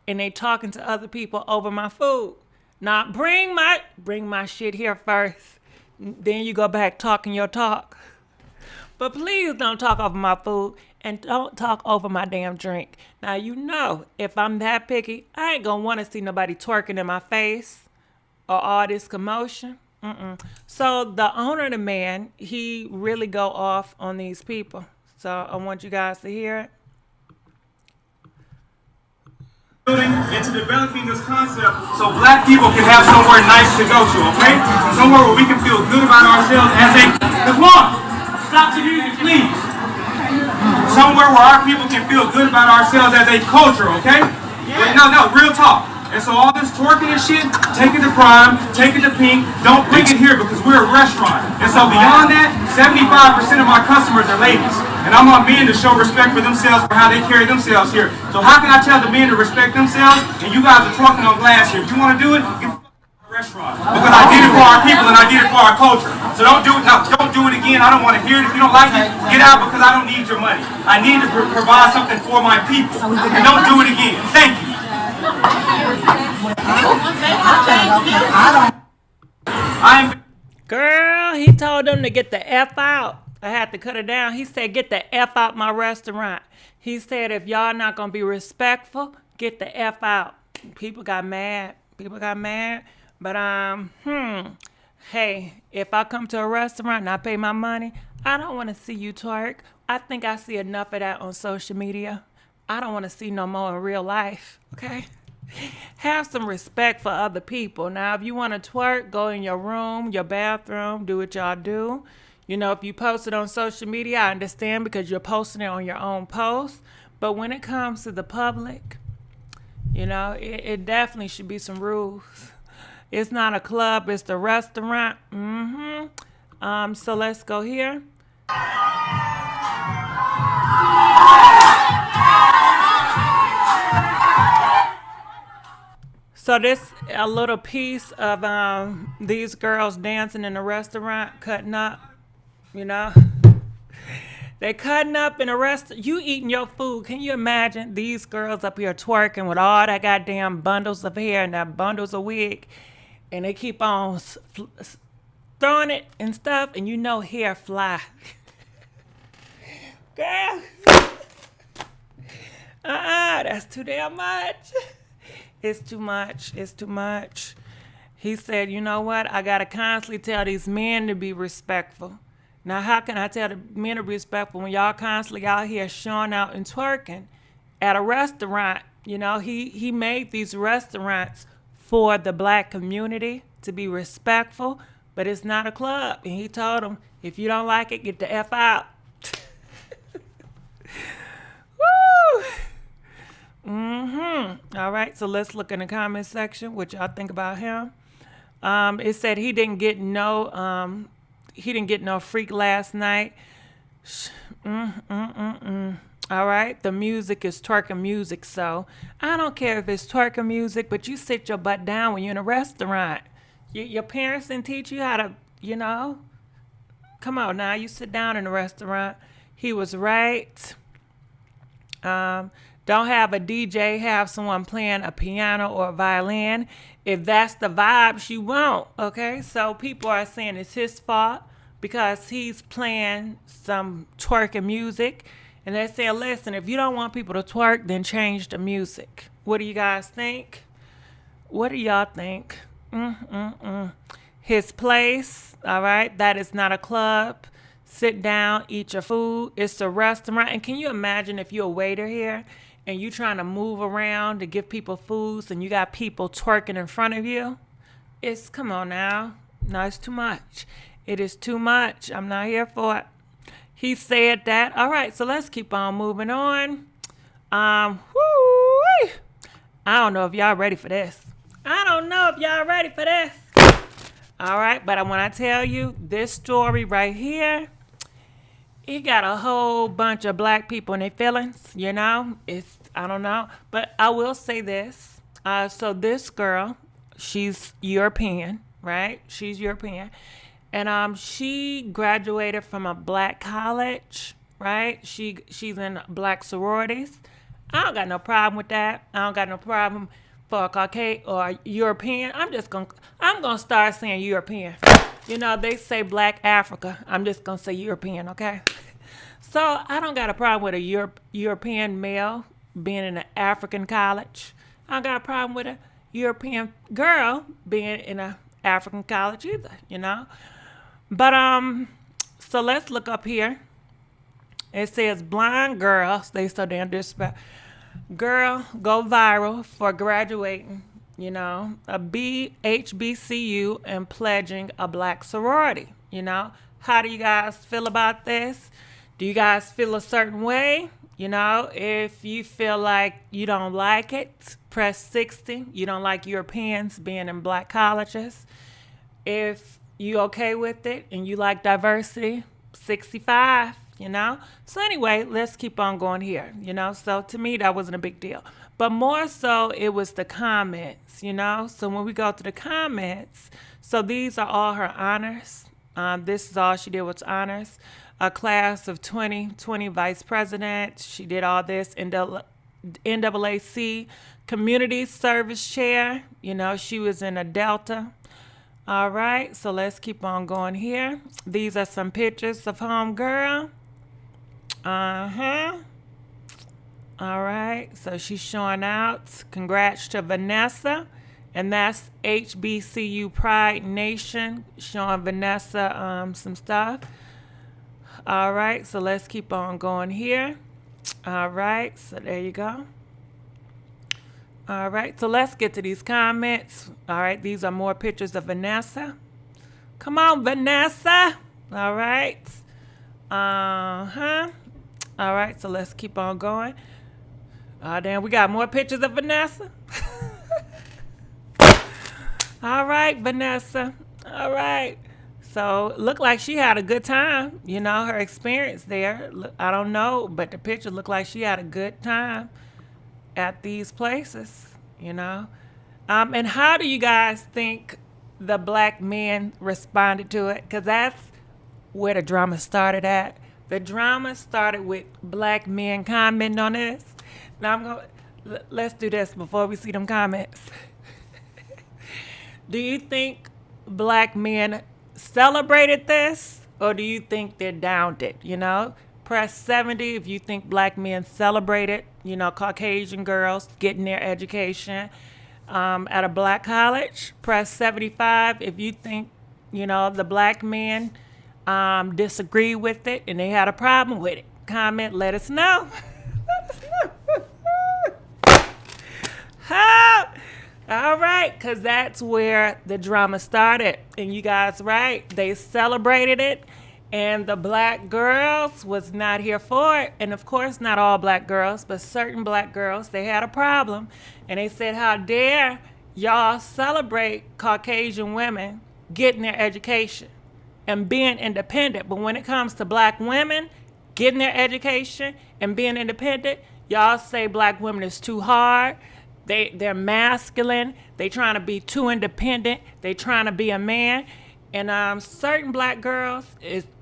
and they talking to other people over my food. Now bring my shit here first. Then you go back talking your talk. But please don't talk over my food and don't talk over my damn drink. Now, you know, if I'm that picky, I ain't gonna want to see nobody twerking in my face or all this commotion. So the owner of the man, he really go off on these people. So I want you guys to hear it.
Into developing this concept so black people can have somewhere nice to go to, okay? Somewhere where we can feel good about ourselves as a, come on, stop your music, please. Somewhere where our people can feel good about ourselves as a culture, okay? Yeah. No, real talk. And so all this twerking and shit, take it to Prime, take it to Pink, don't bring it here because we're a restaurant. And so beyond that, 75% of my customers are ladies. And I'm on men to show respect for themselves for how they carry themselves here. So how can I tell the men to respect themselves and you guys are twerking on glass here? If you want to do it, get the restaurant. Because I did it for our people and I did it for our culture. So don't do it now. Don't do it again. I don't want to hear it. If you don't like it, get out because I don't need your money. I need to provide something for my people. And don't do it again. Thank you.
Girl, he told them to get the F out. I had to cut it down. He said, get the F out my restaurant. He said, if y'all not going to be respectful, get the F out. People got mad. But, hey, if I come to a restaurant and I pay my money, I don't want to see you twerk. I think I see enough of that on social media. I don't want to see no more in real life, okay? Have some respect for other people. Now, if you want to twerk, go in your room, your bathroom, do what y'all do. You know, if you post it on social media, I understand because you're posting it on your own post. But when it comes to the public, you know, it definitely should be some rules. It's not a club, it's the restaurant. So let's go here. So this a little piece of these girls dancing in a restaurant, cutting up, you know. They cutting up in a restaurant. You eating your food. Can you imagine these girls up here twerking with all that goddamn bundles of hair and that bundles of wig, and they keep on throwing it and stuff, and you know hair fly. Girl. That's too damn much. It's too much. He said, you know what? I got to constantly tell these men to be respectful. Now, how can I tell the men to be respectful when y'all constantly out here showing out and twerking at a restaurant? You know, he made these restaurants for the black community to be respectful, but it's not a club. And he told them, if you don't like it, get the F out. Woo! All right, so let's look in the comment section what y'all think about him. It said he didn't get no freak last night. All right, the music is twerking music, so I don't care if it's twerking music, but you sit your butt down when you're in a restaurant. Your parents didn't teach you how to, you know. Come on now, you sit down in a restaurant. He was right. Don't have a DJ, have someone playing a piano or a violin. If that's the vibe she want, okay? So people are saying it's his fault because he's playing some twerking music. And they're saying, listen, if you don't want people to twerk, then change the music. What do you guys think? What do y'all think? His place, all right? That is not a club. Sit down, eat your food. It's a restaurant. And can you imagine if you're a waiter here and you're trying to move around to give people foods and you got people twerking in front of you? Come on now. No, it's too much. It is too much. I'm not here for it. He said that. All right, so let's keep on moving on. I don't know if y'all ready for this. All right, but when I tell you this story right here, it got a whole bunch of black people in their feelings, you know? I don't know. But I will say this. So this girl, she's European, right? She's European. And she graduated from a black college, right? She's in black sororities. I don't got no problem with that. I don't got no problem for a Caucasian or European. I'm gonna start saying European. You know, they say black Africa. I'm just gonna say European, okay? So I don't got a problem with a European male being in an African college. I don't got a problem with a European girl being in an African college either, you know? But so let's look up here. It says blind girls, they so damn disrespect. Girl go viral for graduating, you know, a HBCU and pledging a black sorority, you know. How do you guys feel about this? Do you guys feel a certain way? You know, if you feel like you don't like it, press 60. You don't like Europeans being in black colleges. If you okay with it and you like diversity, 65, you know? So anyway, let's keep on going here, you know? So to me, that wasn't a big deal. But more so, it was the comments, you know? So when we go to the comments, so these are all her honors. This is all she did was honors. A class of 2020 vice president. She did all this. NAAC community service chair. You know, she was in a Delta. All right, so let's keep on going here. These are some pictures of homegirl. All right, so she's showing out. Congrats to Vanessa. And that's HBCU Pride Nation, showing Vanessa some stuff. All right, so let's keep on going here. All right, so there you go. All right, so let's get to these comments. All right, these are more pictures of Vanessa. Come on, Vanessa. All right. All right, so let's keep on going. Oh, damn, we got more pictures of Vanessa. All right, Vanessa. All right. So, looked like she had a good time. You know, her experience there. I don't know, but the picture looked like she had a good time at these places, you know. And how do you guys think the black men responded to it? Because that's where the drama started at. The drama started with black men commenting on this. Now, let's do this before we see them comments. Do you think black men celebrated this, or do you think they downed it? You know, press 70 if you think black men celebrated, you know, Caucasian girls getting their education at a black college. Press 75 if you think, you know, the black men disagree with it and they had a problem with it. Comment, let us know. All right, because that's where the drama started. And you guys, right, they celebrated it. And the black girls was not here for it. And of course, not all black girls, but certain black girls, they had a problem. And they said, how dare y'all celebrate Caucasian women getting their education and being independent. But when it comes to black women getting their education and being independent, y'all say black women is too hard. They're masculine. They trying to be too independent. They trying to be a man. And certain black girls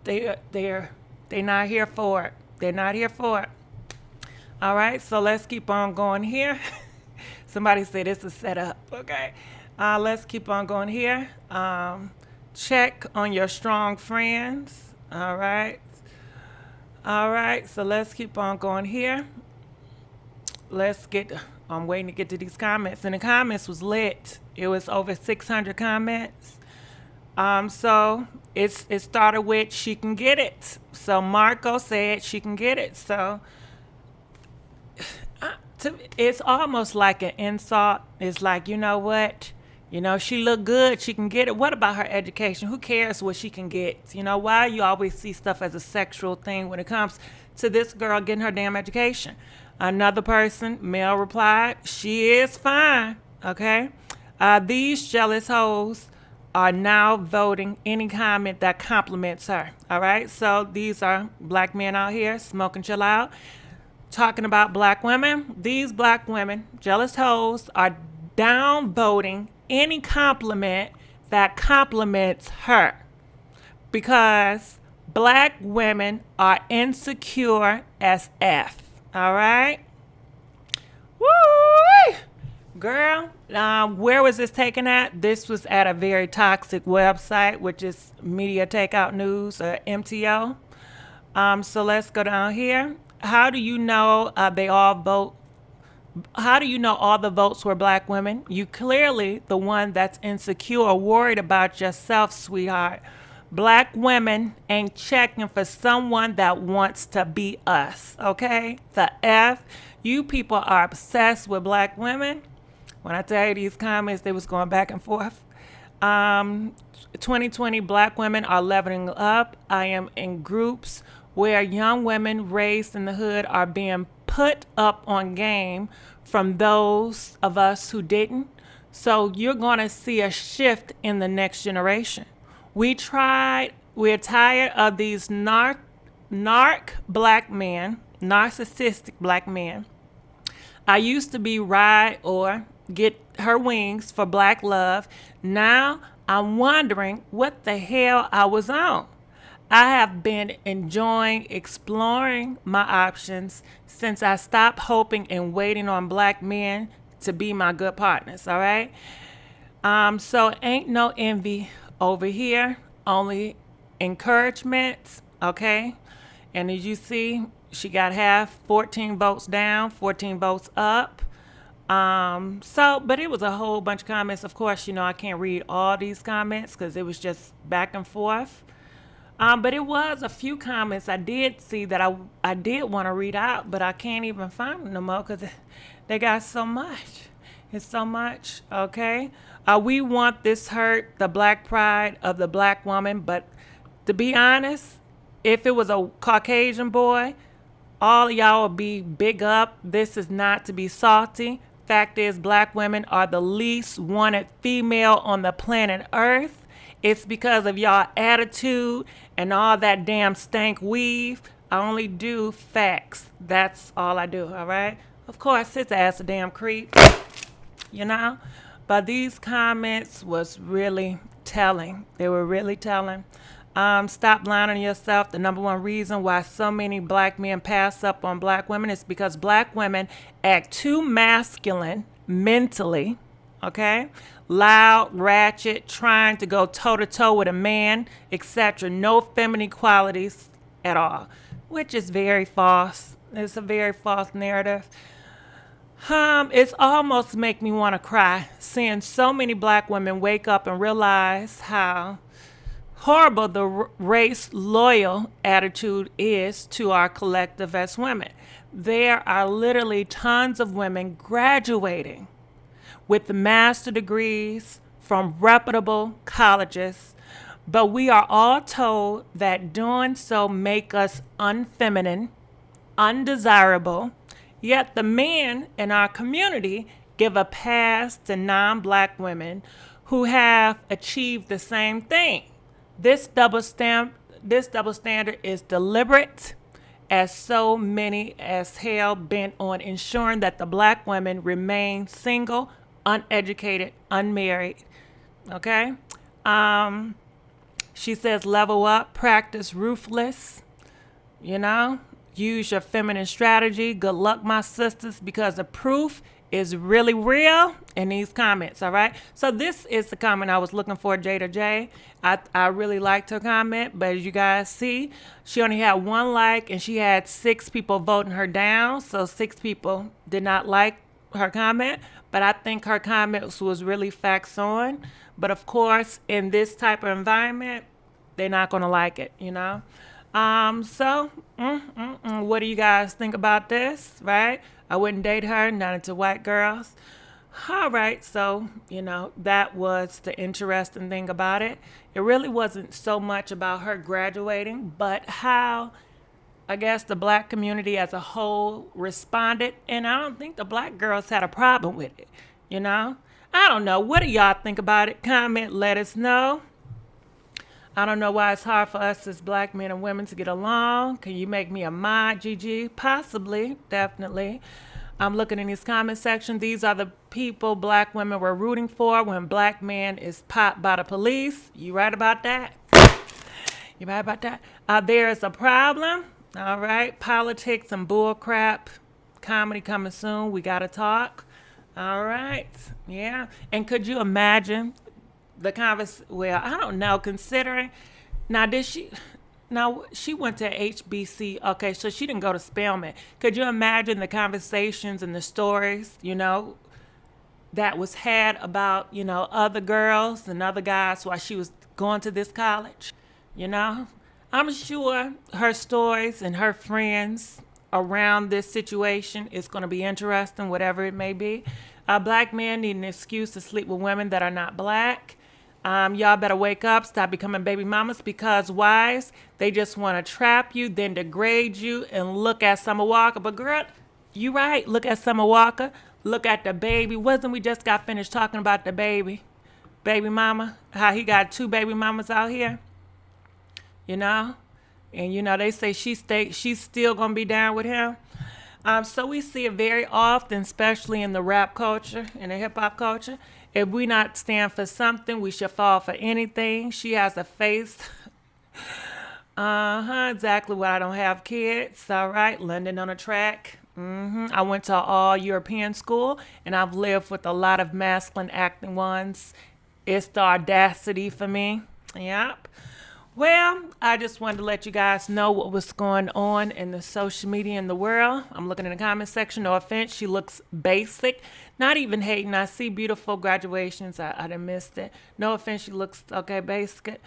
they're not here for it. They're not here for it. All right, so let's keep on going here. Somebody said it's a setup. Okay, let's keep on going here. Check on your strong friends. All right. All right, so let's keep on going here. I'm waiting to get to these comments. And the comments was lit. It was over 600 comments. So it started with she can get it. So Marco said she can get it. So it's almost like an insult. It's like, you know what? You know, she look good. She can get it. What about her education? Who cares what she can get? You know, why you always see stuff as a sexual thing when it comes to this girl getting her damn education? Another person, male, replied, she is fine. Okay. These jealous hoes are now voting any comment that compliments her. All right. So these are black men out here smoking chill out, talking about black women. These black women, jealous hoes, are downvoting any compliment that compliments her because black women are insecure as F. All right? Woo! Girl, where was this taken at? This was at a very toxic website, which is Media Takeout News, or MTO. So let's go down here. How do you know they all vote? How do you know all the votes were black women? You clearly the one that's insecure, worried about yourself, sweetheart. Black women ain't checking for someone that wants to be us, okay? The F, you people are obsessed with black women. When I tell you these comments, they was going back and forth. 2020 black women are leveling up. I am in groups where young women raised in the hood are being put up on game from those of us who didn't. So you're going to see a shift in the next generation. We're tired of these narc black men, narcissistic black men. I used to be ride or get her wings for black love. Now I'm wondering what the hell I was on. I have been enjoying exploring my options since I stopped hoping and waiting on black men to be my good partners, all right? So ain't no envy over here, only encouragement, okay? And as you see, she got half, 14 votes down, 14 votes up. But it was a whole bunch of comments. Of course, you know, I can't read all these comments because it was just back and forth. But it was a few comments I did see that I did want to read out, but I can't even find them no more because they got so much. It's so much, okay? We want this hurt the black pride of the black woman, but to be honest, if it was a Caucasian boy, all of y'all would be big up. This is not to be salty. Fact is, black women are the least wanted female on the planet Earth. It's because of y'all attitude and all that damn stank weave. I only do facts. That's all I do, all right? Of course, his ass a damn creep, you know? But these comments was really telling. They were really telling. Stop lying on yourself. The number one reason why so many black men pass up on black women is because black women act too masculine mentally, okay? Loud, ratchet, trying to go toe-to-toe with a man, etc. No feminine qualities at all, which is very false. It's a very false narrative. It's almost make me want to cry seeing so many black women wake up and realize how horrible the race loyal attitude is to our collective as women. There are literally tons of women graduating with master degrees from reputable colleges, but we are all told that doing so make us unfeminine, undesirable, yet the men in our community give a pass to non-black women who have achieved the same thing. This double standard is deliberate, as so many as hell bent on ensuring that the black women remain single, uneducated, unmarried. Okay? She says level up, practice ruthless. You know? Use your feminine strategy. Good luck, my sisters, because the proof is really real in these comments, all right? So this is the comment I was looking for, Jada J. I really liked her comment, but as you guys see, she only had 1 like and she had 6 people voting her down. So 6 people did not like her comment, but I think her comments was really facts on. But of course, in this type of environment, they're not gonna like it, you know? What do you guys think about this, right? I wouldn't date her, not into white girls. All right, so, you know, that was the interesting thing about it. It really wasn't so much about her graduating, but how, I guess, the black community as a whole responded. And I don't think the black girls had a problem with it, you know? I don't know. What do y'all think about it? Comment, let us know. I don't know why it's hard for us as black men and women to get along. Can you make me a mod, GG? Possibly, definitely. I'm looking in this comment section. These are the people black women were rooting for when black man is popped by the police. You right about that? You right about that? There is a problem. All right. Politics and bull crap. Comedy coming soon. We got to talk. All right. Yeah. And could you imagine the well, I don't know, considering, now she went to HBC, okay, so she didn't go to Spelman. Could you imagine the conversations and the stories, you know, that was had about, you know, other girls and other guys while she was going to this college, you know? I'm sure her stories and her friends around this situation is going to be interesting, whatever it may be. Black men need an excuse to sleep with women that are not black. Y'all better wake up, stop becoming baby mamas, because wives, they just want to trap you, then degrade you, and look at Summer Walker. But girl, you right, look at Summer Walker, look at the baby. Wasn't we just got finished talking about the baby mama, how he got 2 baby mamas out here, you know? And you know, they say she's still gonna be down with him. So we see it very often, especially in the rap culture, in the hip hop culture. If we not stand for something, we should fall for anything. She has a face. Exactly what I don't have kids. All right, London on a track. I went to all European school, and I've lived with a lot of masculine acting ones. It's the audacity for me. Yep. Well, I just wanted to let you guys know what was going on in the social media in the world. I'm looking in the comment section. No offense, she looks basic. Not even hating. I see beautiful graduations. I done missed it. No offense, she looks okay, basic.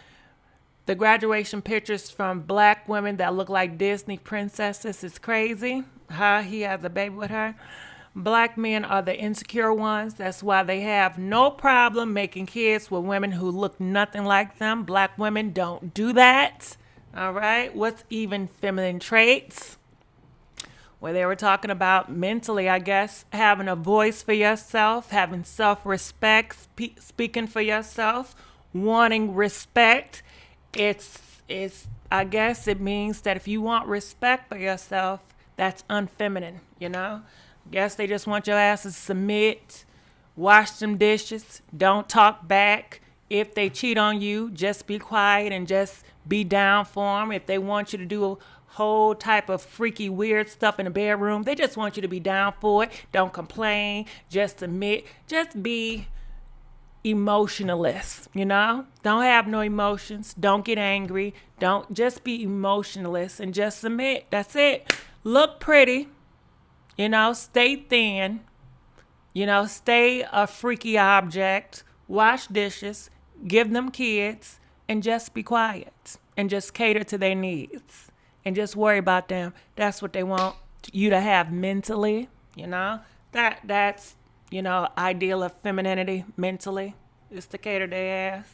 The graduation pictures from black women that look like Disney princesses is crazy. He has a baby with her. Black men are the insecure ones. That's why they have no problem making kids with women who look nothing like them. Black women don't do that. All right. What's even feminine traits? Where they were talking about mentally, I guess, having a voice for yourself, having self-respect, speaking for yourself, wanting respect. I guess it means that if you want respect for yourself, that's unfeminine, you know? Guess they just want your ass to submit, wash them dishes, don't talk back. If they cheat on you, just be quiet and just be down for them. If they want you to do a whole type of freaky, weird stuff in the bedroom, they just want you to be down for it. Don't complain, just submit, just be emotionless, you know? Don't have no emotions, don't get angry, don't, just be emotionless and just submit. That's it. Look pretty. You know, stay thin, you know, stay a freaky object, wash dishes, give them kids, and just be quiet and just cater to their needs and just worry about them. That's what they want you to have mentally, you know. That's, you know, ideal of femininity mentally, is to cater their ass.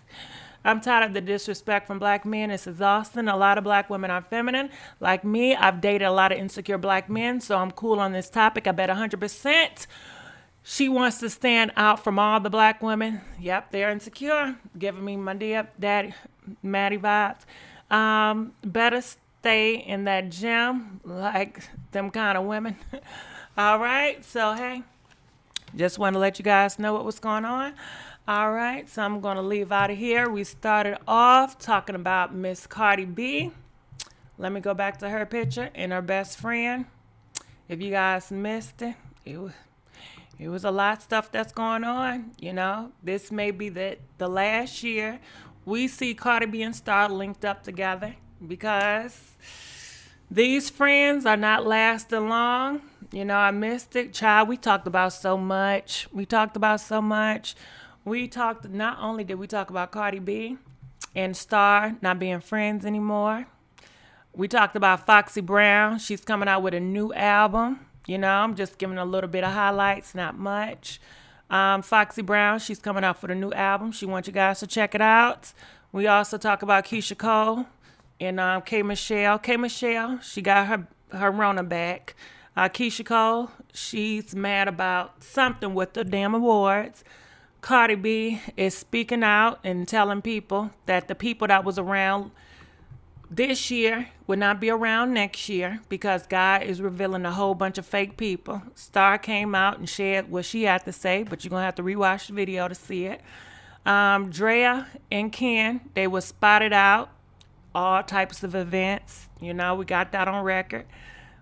I'm tired of the disrespect from black men. It's exhausting. A lot of black women are feminine. Like me, I've dated a lot of insecure black men, so I'm cool on this topic. I bet 100% she wants to stand out from all the black women. Yep, they're insecure. Giving me my daddy, Maddie vibes. Better stay in that gym like them kind of women. All right, so hey, just want to let you guys know what was going on. All right, so I'm going to leave out of here. We started off talking about Miss Cardi B Let me go back to her picture and her best friend. If you guys missed it, it was a lot of stuff that's going on. You know, this may be the last year we see Cardi B and Star linked up together, because these friends are not lasting long. You know, I missed it. Child, we talked about so much. Not only did we talk about Cardi B and Star not being friends anymore, we talked about Foxy Brown. She's coming out with a new album. You know, I'm just giving a little bit of highlights, not much. Foxy Brown, she's coming out with a new album. She wants you guys to check it out. We also talk about Keisha Cole and K Michelle. K Michelle, she got her Rona back. Keisha Cole, she's mad about something with the damn awards. Cardi B is speaking out and telling people that the people that was around this year will not be around next year, because God is revealing a whole bunch of fake people. Star came out and shared what she had to say, but you're going to have to rewatch the video to see it. Drea and Ken, they were spotted out, all types of events. You know, we got that on record.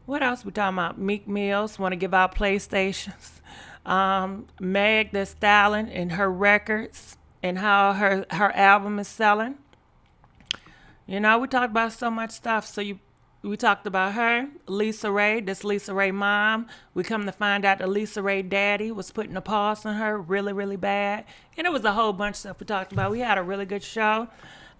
What else we talking about? Meek Mills want to give out PlayStations. Meg Thee Stallion and her records and how her album is selling. You know, we talked about so much stuff. We talked about her, Lisa Raye, this Lisa Raye mom. We come to find out that Lisa Raye daddy was putting a pause on her really, really bad. And it was a whole bunch of stuff we talked about. We had a really good show.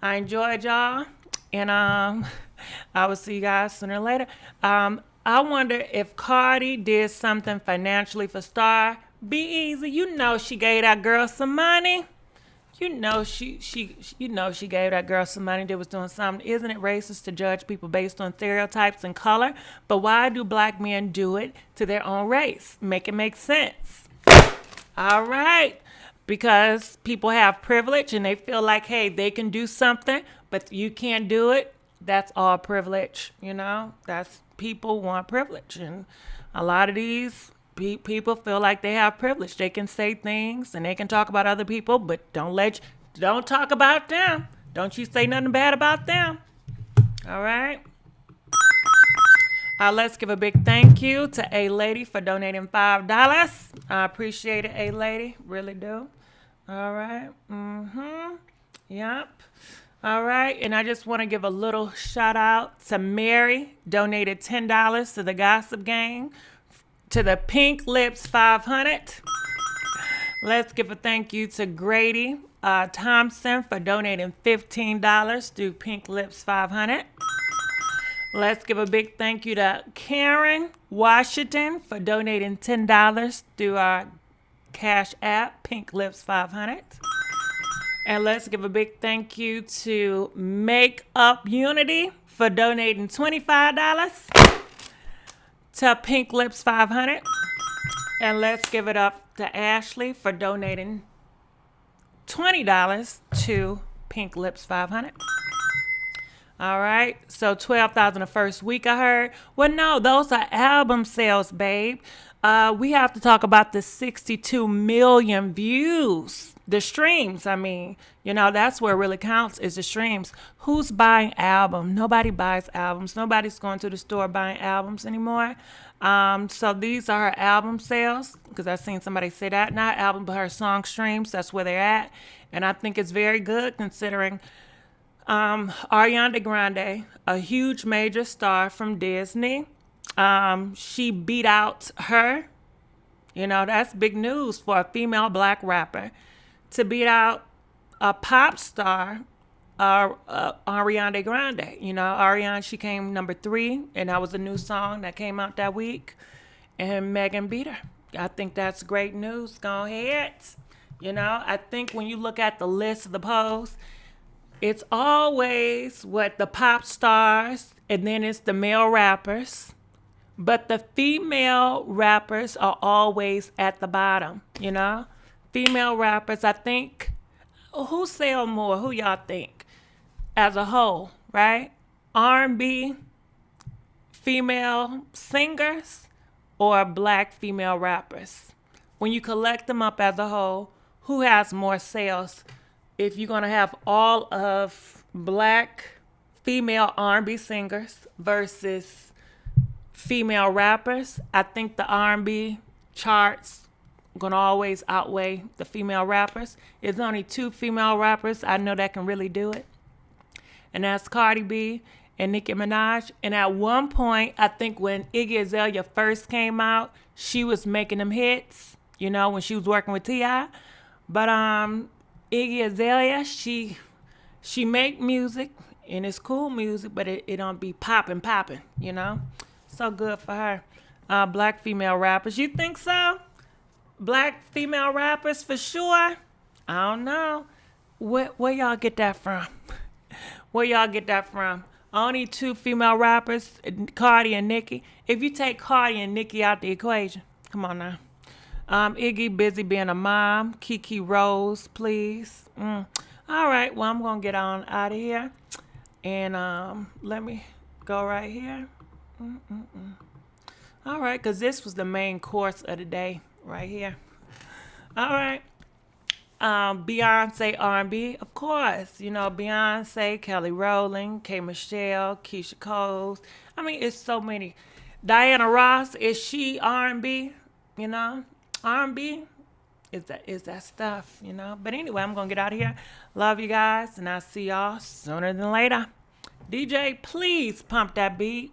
I enjoyed y'all. And I will see you guys sooner or later. I wonder if Cardi did something financially for Star. Be easy. You know she gave that girl some money. You know she gave that girl some money that was doing something. Isn't it racist to judge people based on stereotypes and color? But why do black men do it to their own race? Make it make sense. All right. Because people have privilege and they feel like, hey, they can do something, but you can't do it. That's all privilege, you know? That's people want privilege. And a lot of these people feel like they have privilege. They can say things and they can talk about other people, but don't talk about them. Don't you say nothing bad about them. All right. Let's give a big thank you to A Lady for donating $5. I appreciate it, A Lady. Really do. All right. Yep. All right. And I just want to give a little shout out to Mary. Donated $10 to the Gossip Gang. To the Pink Lips 500. Let's give a thank you to Grady Thompson for donating $15 through Pink Lips 500. Let's give a big thank you to Karen Washington for donating $10 through our Cash App, Pink Lips 500. And let's give a big thank you to Make Up Unity for donating $25 to Pink Lips 500. And let's give it up to Ashley for donating $20 to Pink Lips 500. All right, so 12,000 the first week, I heard. Well, no, those are album sales, babe. We have to talk about the 62 million views, the streams. I mean, you know, that's where it really counts, is the streams. Who's buying albums? Nobody buys albums. Nobody's going to the store buying albums anymore. So these are her album sales, because I've seen somebody say that. Not album, but her song streams. That's where they're at. And I think it's very good considering Ariana Grande, a huge major star from Disney. She beat out her. You know, that's big news for a female black rapper. To beat out a pop star, Ariana Grande. You know, Ariana, she came number 3, and that was a new song that came out that week. And Megan beat her. I think that's great news. Go ahead. You know, I think when you look at the list of the polls, it's always what the pop stars, and then it's the male rappers. But the female rappers are always at the bottom, you know? Female rappers, I think, who sell more? Who y'all think? As a whole, right? R&B, female singers, or black female rappers? When you collect them up as a whole, who has more sales? If you're going to have all of black female R&B singers versus female rappers. I think the R&B charts gonna always outweigh the female rappers. There's only 2 female rappers I know that can really do it, and that's Cardi B and Nicki Minaj. And at one point, I think when Iggy Azalea first came out, she was making them hits, you know, when she was working with T.I. But Iggy Azalea, she make music, and it's cool music, but it don't be popping, you know? So good for her. Black female rappers, you think so? Black female rappers for sure? I don't know. Where y'all get that from? Where y'all get that from? Only 2 female rappers, Cardi and Nicki. If you take Cardi and Nicki out the equation, come on now. Iggy busy being a mom. Kiki Rose, please. All right, well, I'm going to get on out of here. And let me go right here. All right, because this was the main course of the day right here. All right. Beyonce R&B, of course. You know, Beyonce, Kelly Rowland, K. Michelle, Keisha Cole. I mean, it's so many. Diana Ross, is she R&B? You know, R&B is that stuff, you know. But anyway, I'm going to get out of here. Love you guys, and I'll see y'all sooner than later. DJ, please pump that beat.